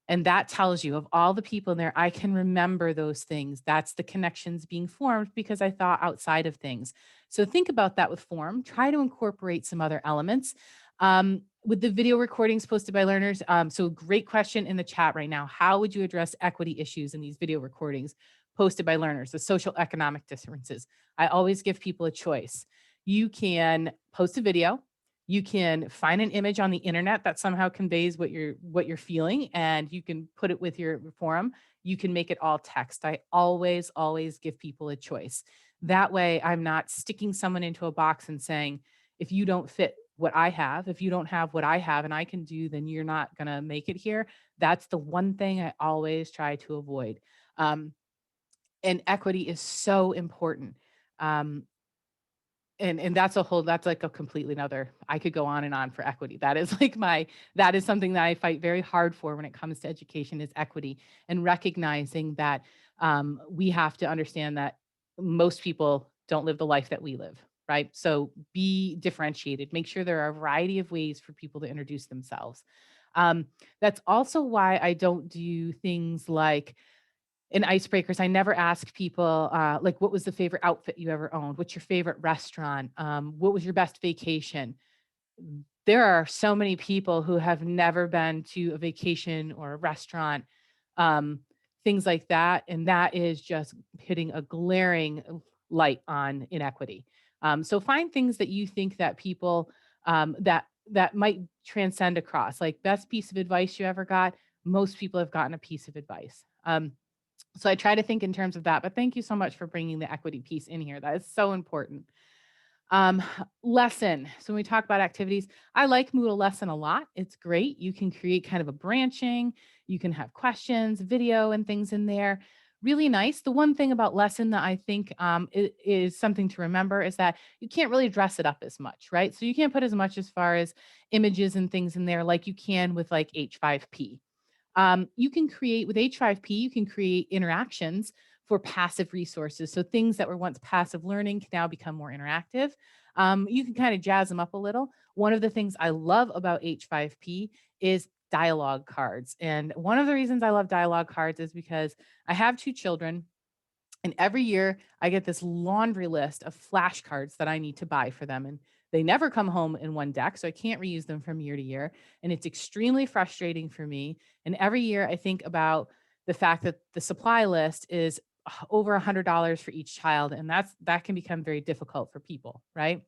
And that tells you of all the people in there, I can remember those things. That's the connections being formed because I thought outside of things. So think about that with form. Try to incorporate some other elements. With the video recordings posted by learners, so great question in the chat right now. How would you address equity issues in these video recordings posted by learners, the social economic differences? I always give people a choice. You can post a video, you can find an image on the internet that somehow conveys what you're feeling and you can put it with your forum. You can make it all text. I always give people a choice. That way I'm not sticking someone into a box and saying, if you don't fit what I have, if you don't have what I have and I can do, then you're not going to make it here. That's the one thing I always try to avoid. And equity is so important. Um, and that's like a completely another, I could go on and on for equity. That is like that is something that I fight very hard for when it comes to education is equity and recognizing that we have to understand that most people don't live the life that we live, right? So be differentiated, make sure there are a variety of ways for people to introduce themselves. That's also why I don't do things like in icebreakers, I never ask people, like, what was the favorite outfit you ever owned? What's your favorite restaurant? What was your best vacation? There are so many people who have never been to a vacation or a restaurant, um, things like that. And that is just hitting a glaring light on inequity. So find things that you think that people that might transcend across, like best piece of advice you ever got. Most people have gotten a piece of advice. So I try to think in terms of that, but thank you so much for bringing the equity piece in here. That is so important. Um, Lesson. So when we talk about activities, I like Moodle lesson a lot. It's great. You can create kind of a branching. You can have questions, video and things in there. Really nice. The one thing about lesson that I think is something to remember is that you can't really dress it up as much, right? So you can't put as much as far as images and things in there like you can with like H5P. You can create with H5P, you can create interactions for passive resources. So things that were once passive learning can now become more interactive. You can kind of jazz them up a little. One of the things I love about H5P is dialogue cards. And one of the reasons I love dialogue cards is because I have two children. And every year I get this laundry list of flashcards that I need to buy for them. And they never come home in one deck. So I can't reuse them from year to year. And it's extremely frustrating for me. And every year I think about the fact that the supply list is over $100 for each child. And that can become very difficult for people, right?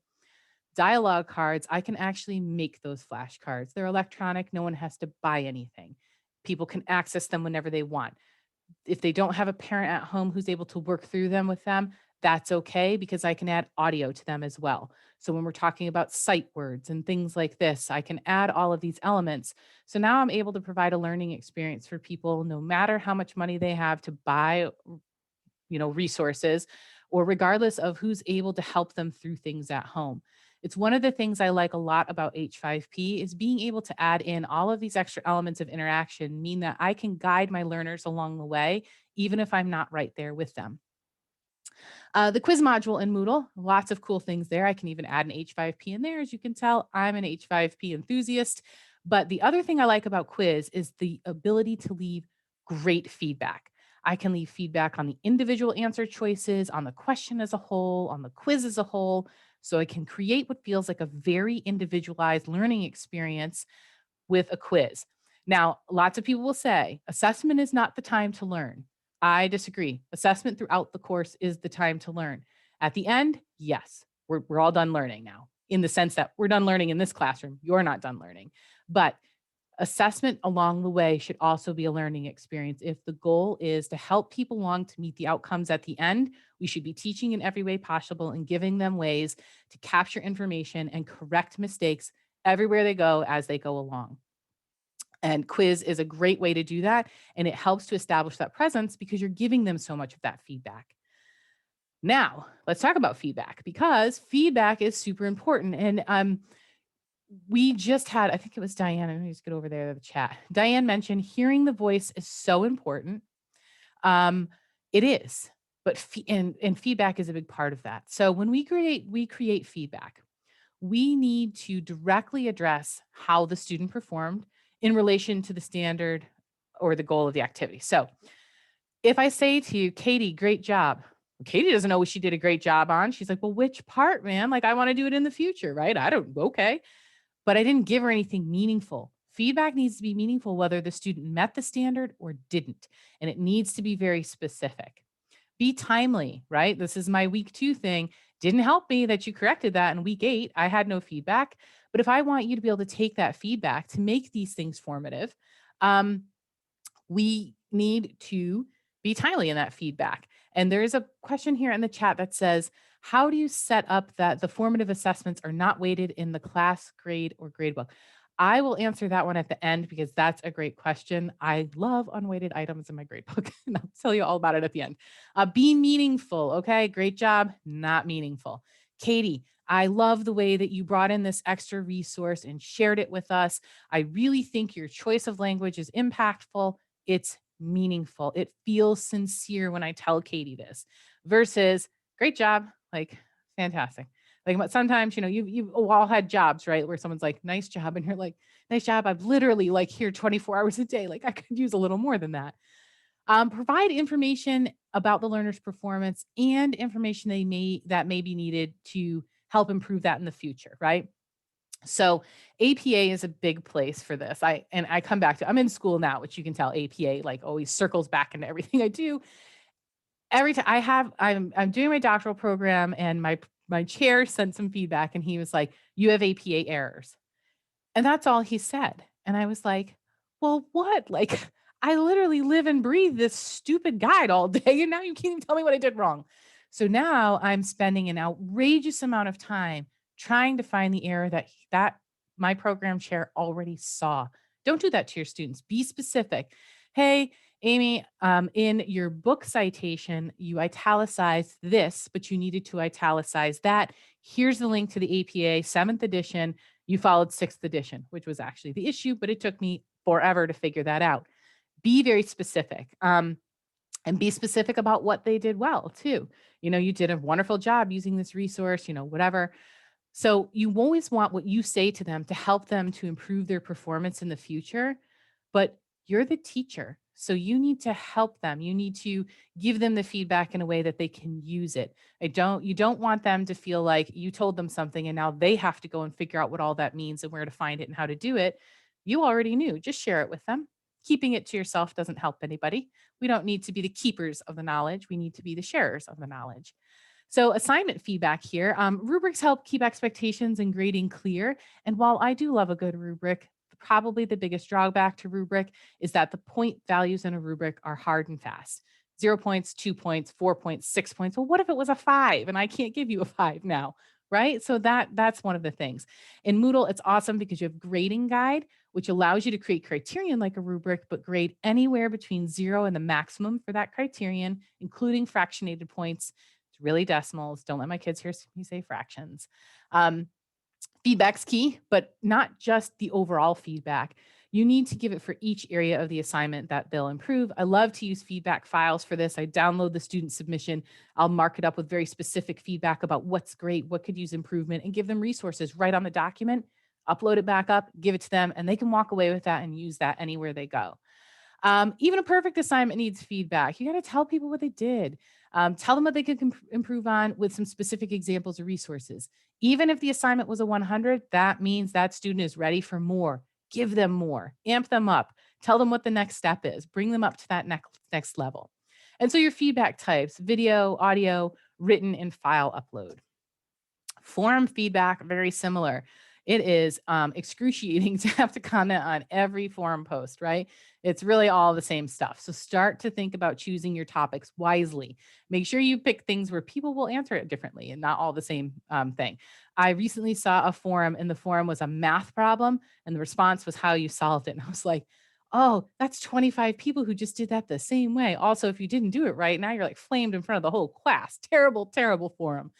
Dialogue cards, I can actually make those flashcards. They're electronic. No one has to buy anything. People can access them whenever they want. If they don't have a parent at home who's able to work through them with them, That's okay because I can add audio to them as well. So when we're talking about sight words and things like this, I can add all of these elements. So now I'm able to provide a learning experience for people no matter how much money they have to buy, resources, or regardless of who's able to help them through things at home. It's one of the things I like a lot about H5P is being able to add in all of these extra elements of interaction mean that I can guide my learners along the way, even if I'm not right there with them. The quiz module in Moodle, lots of cool things there. I can even add an H5P in there. As you can tell, I'm an H5P enthusiast. But the other thing I like about quiz is the ability to leave great feedback. I can leave feedback on the individual answer choices, on the question as a whole, on the quiz as a whole. So I can create what feels like a very individualized learning experience with a quiz. Now, lots of people will say assessment is not the time to learn. I disagree. Assessment throughout the course is the time to learn. At the end, yes, we're all done learning now, in the sense that we're done learning in this classroom. You're not done learning. But assessment along the way should also be a learning experience. If the goal is to help people along to meet the outcomes at the end, we should be teaching in every way possible and giving them ways to capture information and correct mistakes everywhere they go as they go along. And quiz is a great way to do that. And it helps to establish that presence because you're giving them so much of that feedback. Now, let's talk about feedback because feedback is super important. And we just had, I think it was Diane. Let me just get over there to the chat. Diane mentioned hearing the voice is so important. It is, but and feedback is a big part of that. So when we create feedback. We need to directly address how the student performed in relation to the standard or the goal of the activity. So if I say to you, Katie, great job. Katie doesn't know what she did a great job on. She's like, well, which part, man? Like, I want to do it in the future, right? Okay. But I didn't give her anything meaningful. Feedback needs to be meaningful, whether the student met the standard or didn't. And it needs to be very specific. Be timely, right? This is my week 2 thing. Didn't help me that you corrected that in week 8. I had no feedback. But if I want you to be able to take that feedback to make these things formative, we need to be timely in that feedback. And there is a question here in the chat that says, how do you set up that the formative assessments are not weighted in the class grade or gradebook? I will answer that one at the end because that's a great question. I love unweighted items in my gradebook, and I'll tell you all about it at the end. Be meaningful. Okay, great job. Not meaningful. Katie, I love the way that you brought in this extra resource and shared it with us. I really think your choice of language is impactful. It's meaningful. It feels sincere when I tell Katie this versus great job, like fantastic. Like sometimes, you've all had jobs, right? Where someone's like, nice job. And you're like, nice job. I'm literally like here 24 hours a day. Like I could use a little more than that. Provide information about the learner's performance and information that may be needed to help improve that in the future, right? So APA is a big place for this. I come back to, I'm in school now, which you can tell APA like always circles back into everything I do. Every time I'm doing my doctoral program and my chair sent some feedback and he was like, you have APA errors. And that's all he said. And I was like, well, what? Like, I literally live and breathe this stupid guide all day. And now you can't even tell me what I did wrong. So now I'm spending an outrageous amount of time trying to find the error that my program chair already saw. Don't do that to your students. Be specific. Hey, Amy, in your book citation, you italicized this, but you needed to italicize that. Here's the link to the APA 7th edition. You followed 6th edition, which was actually the issue, but it took me forever to figure that out. Be very specific. And be specific about what they did well too. You did a wonderful job using this resource, whatever. So you always want what you say to them to help them to improve their performance in the future, but you're the teacher. So you need to help them. You need to give them the feedback in a way that they can use it. You don't want them to feel like you told them something and now they have to go and figure out what all that means and where to find it and how to do it. You already knew. Just share it with them. Keeping it to yourself doesn't help anybody. We don't need to be the keepers of the knowledge. We need to be the sharers of the knowledge. So assignment feedback here. Rubrics help keep expectations and grading clear. And while I do love a good rubric, probably the biggest drawback to rubric is that the point values in a rubric are hard and fast. 0 points, 2 points, 4 points, 6 points. Well, what if it was a 5 and I can't give you a 5 now? Right. So that's one of the things. In Moodle, it's awesome because you have grading guide, which allows you to create criterion like a rubric, but grade anywhere between 0 and the maximum for that criterion, including fractionated points. It's really decimals. Don't let my kids hear me say fractions. Feedback's key, but not just the overall feedback. You need to give it for each area of the assignment that they'll improve. I love to use feedback files for this. I download the student submission. I'll mark it up with very specific feedback about what's great, what could use improvement, and give them resources right on the document, upload it back up, give it to them, and they can walk away with that and use that anywhere they go. Even a perfect assignment needs feedback. You got to tell people what they did. Tell them what they could improve on with some specific examples or resources. Even if the assignment was a 100, that means that student is ready for more. Give them more, amp them up, tell them what the next step is, bring them up to that next level. And so your feedback types, video, audio, written, and file upload. Forum feedback, very similar. It is excruciating to have to comment on every forum post, right? It's really all the same stuff. So start to think about choosing your topics wisely. Make sure you pick things where people will answer it differently and not all the same thing. I recently saw a forum and the forum was a math problem and the response was how you solved it. And I was like, oh, that's 25 people who just did that the same way. Also, if you didn't do it right, now you're like flamed in front of the whole class. Terrible, terrible forum.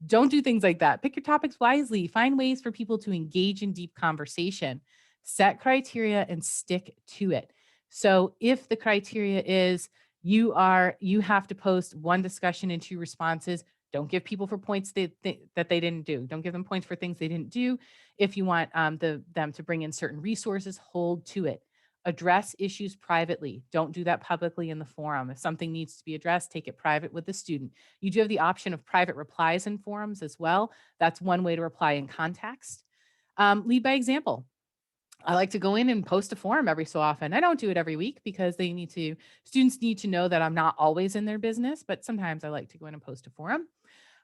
Don't do things like that. Pick your topics wisely. Find ways for people to engage in deep conversation. Set criteria and stick to it. So if the criteria is you have to post 1 discussion and 2 responses, don't give people for points that they didn't do. Don't give them points for things they didn't do. If you want them to bring in certain resources, hold to it. Address issues privately. Don't do that publicly in the forum. If something needs to be addressed, take it private with the student. You do have the option of private replies in forums as well. That's one way to reply in context. Lead by example. I like to go in and post a forum every so often. I don't do it every week because students need to know that I'm not always in their business, but sometimes I like to go in and post a forum.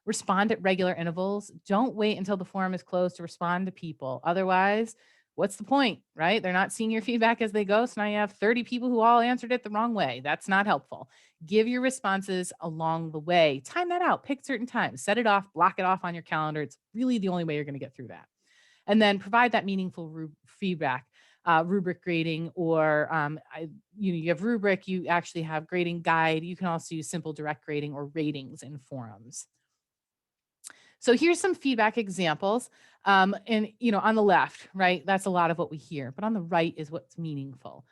Respond at regular intervals. Don't wait until the forum is closed to respond to people. Otherwise, what's the point, right? They're not seeing your feedback as they go. So now you have 30 people who all answered it the wrong way. That's not helpful. Give your responses along the way. Time that out. Pick certain times. Set it off. Block it off on your calendar. It's really the only way you're going to get through that. And then provide that meaningful feedback, rubric grading, or you have rubric, you actually have grading guide. You can also use simple direct grading or ratings in forums. So here's some feedback examples. And on the left, right, that's a lot of what we hear, but on the right is what's meaningful.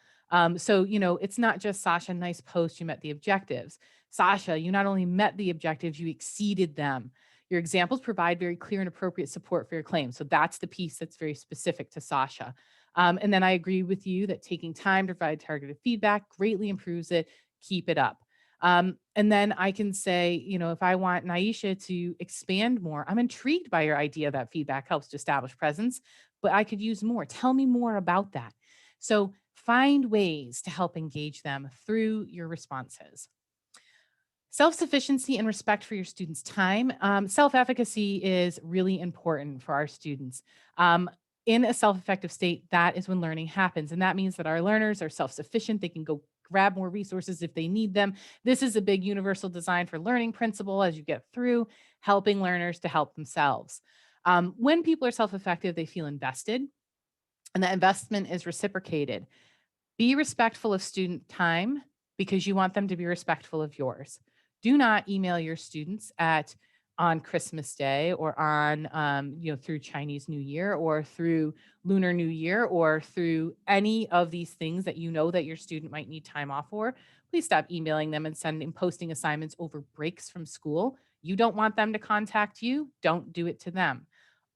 So it's not just Sasha, nice post, you met the objectives. Sasha, you not only met the objectives, you exceeded them. Your examples provide very clear and appropriate support for your claim. So that's the piece that's very specific to Sasha. And then I agree with you that taking time to provide targeted feedback greatly improves it. Keep it up. And then I can say, if I want Naisha to expand more, I'm intrigued by your idea that feedback helps to establish presence, but I could use more. Tell me more about that. So find ways to help engage them through your responses. Self-sufficiency and respect for your students' time. Self-efficacy is really important for our students. In a self-effective state, that is when learning happens. And that means that our learners are self-sufficient. They can go grab more resources if they need them. This is a big universal design for learning principle as you get through, helping learners to help themselves. When people are self-effective, they feel invested, and that investment is reciprocated. Be respectful of student time because you want them to be respectful of yours. Do not email your students on Christmas Day or on, through Chinese New Year or through Lunar New Year or through any of these things that you know that your student might need time off for. Please stop emailing them and posting assignments over breaks from school. You don't want them to contact you. Don't do it to them.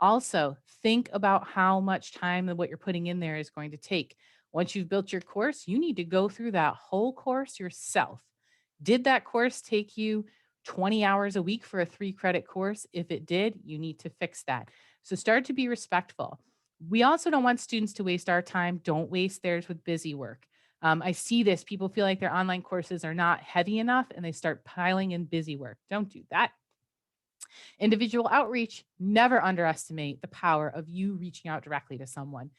Also, think about how much time that what you're putting in there is going to take. Once you've built your course, you need to go through that whole course yourself. Did that course take you 20 hours a week for a 3-credit course? If it did, you need to fix that. So start to be respectful. We also don't want students to waste our time. Don't waste theirs with busy work. I see this. People feel like their online courses are not heavy enough and they start piling in busy work. Don't do that. Individual outreach, never underestimate the power of you reaching out directly to someone.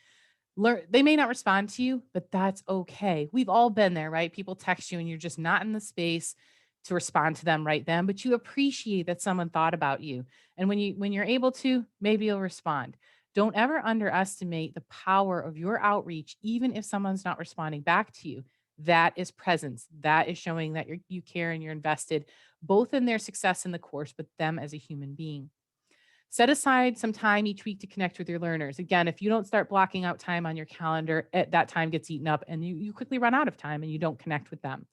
They may not respond to you, but that's okay. We've all been there, right? People text you and you're just not in the space. to respond to them right then, but you appreciate that someone thought about you. And when you're able to, maybe you'll respond. Don't ever underestimate the power of your outreach, even if someone's not responding back to you. That is presence. That is showing that you care and you're invested both in their success in the course, but them as a human being. Set aside some time each week to connect with your learners. Again, if you don't start blocking out time on your calendar, that time gets eaten up and you quickly run out of time and you don't connect with them.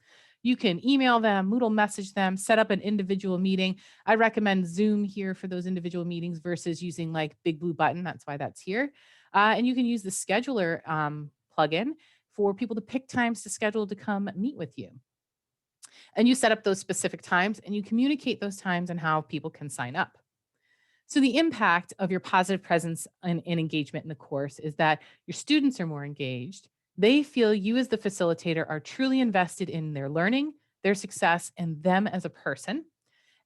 You can email them, Moodle message them, set up an individual meeting. I recommend Zoom here for those individual meetings versus using like Big Blue Button. That's why that's here. And you can use the scheduler plugin for people to pick times to schedule to come meet with you. And you set up those specific times and you communicate those times and how people can sign up. So the impact of your positive presence and engagement in the course is that your students are more engaged. They feel you as the facilitator are truly invested in their learning, their success, and them as a person.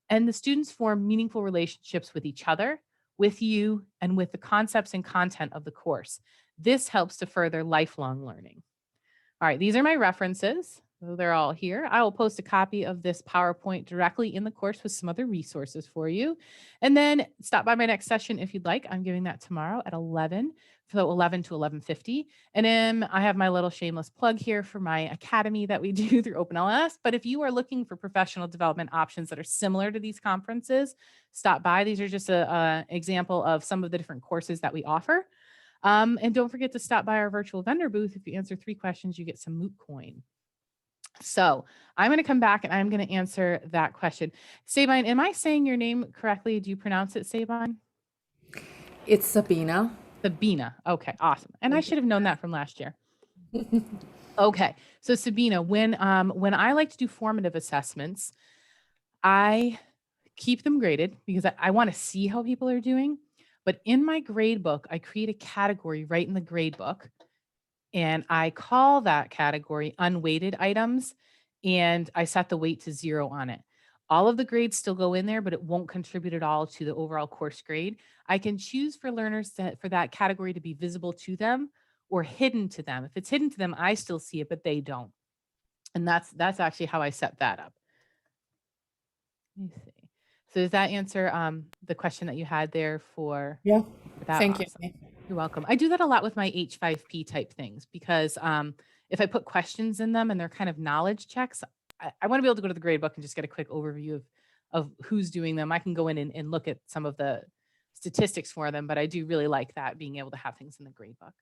And the students form meaningful relationships with each other, with you, and with the concepts and content of the course. This helps to further lifelong learning. All right, these are my references. So they're all here. I will post a copy of this PowerPoint directly in the course with some other resources for you. And then stop by my next session if you'd like. I'm giving that tomorrow at 11, so 11 to 11:50. And then I have my little shameless plug here for my academy that we do through OpenLS. But if you are looking for professional development options that are similar to these conferences, stop by. These are just an example of some of the different courses that we offer. And don't forget to stop by our virtual vendor booth. If you answer 3 questions, you get some Moot coin. So I'm going to come back and I'm going to answer that question. Sabine, am I saying your name correctly? Do you pronounce it Sabine? It's Sabina. Sabina. Okay, awesome. And I should have known that from last year. Okay, so Sabina, when I like to do formative assessments, I keep them graded because I want to see how people are doing. But in my grade book, I create a category right in the grade book. And I call that category unweighted items, and I set the weight to 0 on it. All of the grades still go in there, but it won't contribute at all to the overall course grade. I can choose for learners for that category to be visible to them or hidden to them. If it's hidden to them, I still see it, but they don't. And that's actually how I set that up. Let me see. So does that answer the question that you had there for? Yeah. That? Thank Awesome. you. You're welcome. I do that a lot with my H5P type things because if I put questions in them and they're kind of knowledge checks, I want to be able to go to the grade book and just get a quick overview of who's doing them. I can go in and look at some of the statistics for them, but I do really like that, being able to have things in the grade book.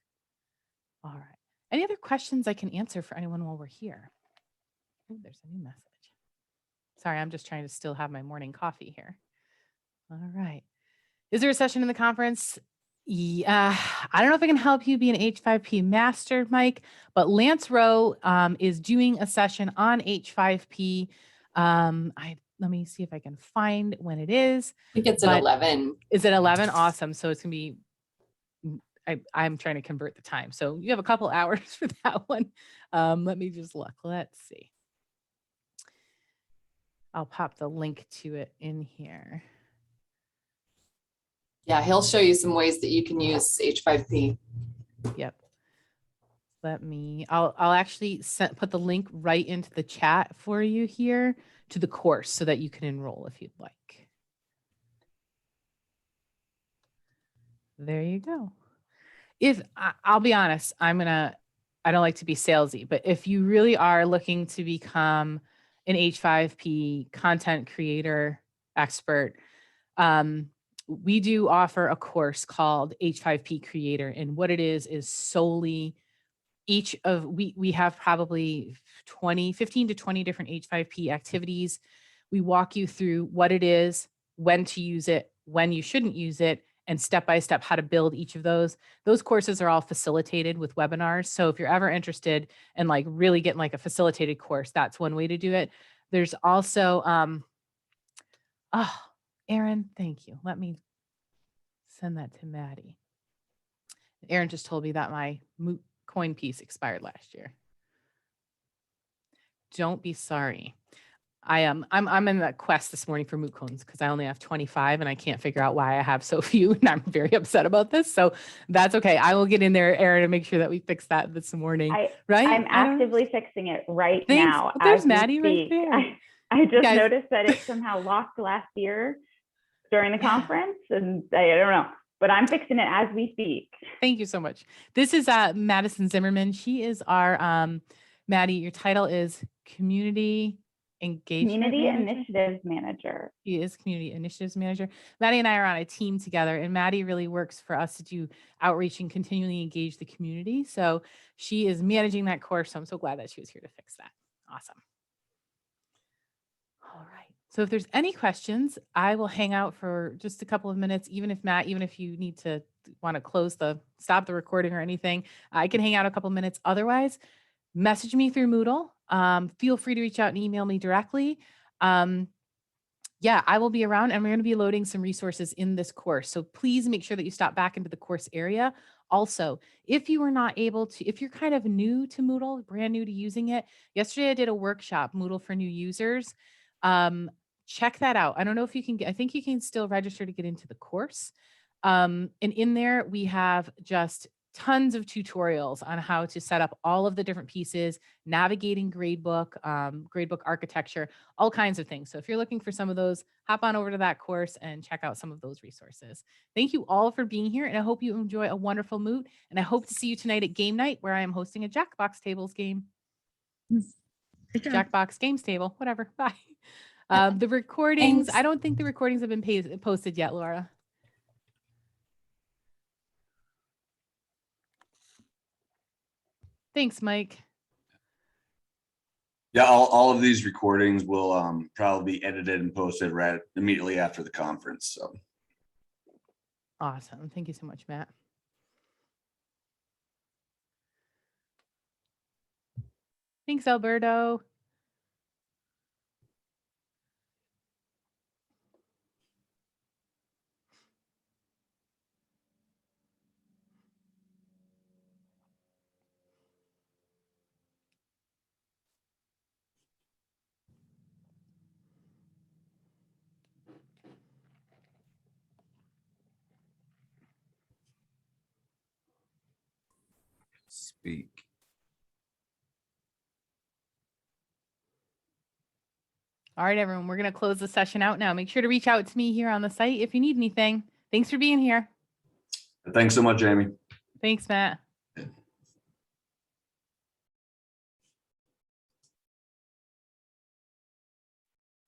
All right. Any other questions I can answer for anyone while we're here? Oh, there's a new message. Sorry, I'm just trying to still have my morning coffee here. All right. Is there a session in the conference? Yeah, I don't know if I can help you be an H5P master, Mike, but Lance Rowe is doing a session on H5P. Let me see if I can find when it is. I think it's at 11. Is it 11? Awesome. So it's going to be, I'm trying to convert the time. So you have a couple hours for that one. Let me just look. Let's see. I'll pop the link to it in here. Yeah, he'll show you some ways that you can use H5P. Yep. I'll actually put the link right into the chat for you here to the course so that you can enroll if you'd like. There you go. I'll be honest, I don't like to be salesy, but if you really are looking to become an H5P content creator expert, we do offer a course called H5P Creator. And what it is solely we have probably 15 to 20 different H5P activities. We walk you through what it is, when to use it, when you shouldn't use it, and step-by-step how to build each of those. Those courses are all facilitated with webinars. So if you're ever interested in like really getting like a facilitated course, that's one way to do it. There's also, Aaron, thank you. Let me send that to Maddie. Aaron just told me that my Moot coin piece expired last year. Don't be sorry. I'm in that quest this morning for Moot coins because I only have 25 and I can't figure out why I have so few, and I'm very upset about this. So that's okay. I will get in there, Aaron, and make sure that we fix that this morning. Right? I'm actively fixing it right Thanks. now. Well, there's as we Maddie right speak. there. I just Guys. noticed that it somehow locked last year during the Yeah. conference, and I don't know, but I'm fixing it as we speak. Thank you so much. This is Madison Zimmerman. She is our, Maddie, your title is Community Engagement Community Manager? Initiatives Manager. She is Community Initiatives Manager. Maddie and I are on a team together, and Maddie really works for us to do outreach and continually engage the community. So she is managing that course. So I'm so glad that she was here to fix that. Awesome. All right. So if there's any questions, I will hang out for just a couple of minutes, even if you need to want to stop the recording or anything, I can hang out a couple of minutes. Otherwise, message me through Moodle. Feel free to reach out and email me directly. Yeah, I will be around, and we're going to be loading some resources in this course. So please make sure that you stop back into the course area. Also, if you were not able to, if you're kind of new to Moodle, brand new to using it, yesterday I did a workshop, Moodle for new users. Check that out. I don't know if you can I think you can still register to get into the course. And in there, we have just tons of tutorials on how to set up all of the different pieces, navigating gradebook, gradebook architecture, all kinds of things. So if you're looking for some of those, hop on over to that course and check out some of those resources. Thank you all for being here, and I hope you enjoy a wonderful moot. And I hope to see you tonight at game night, where I am hosting a Jackbox Tables game. Jackbox Games Table, whatever. Bye. The recordings, Thanks. I don't think the recordings have been posted yet, Laura. Thanks, Mike. Yeah, all of these recordings will probably be edited and posted right immediately after the conference. So Awesome. Thank you so much, Matt. Thanks, Alberto. speak. All right, everyone, we're going to close the session out now. Make sure to reach out to me here on the site if you need anything. Thanks for being here. Thanks so much, Amy. Thanks, Matt.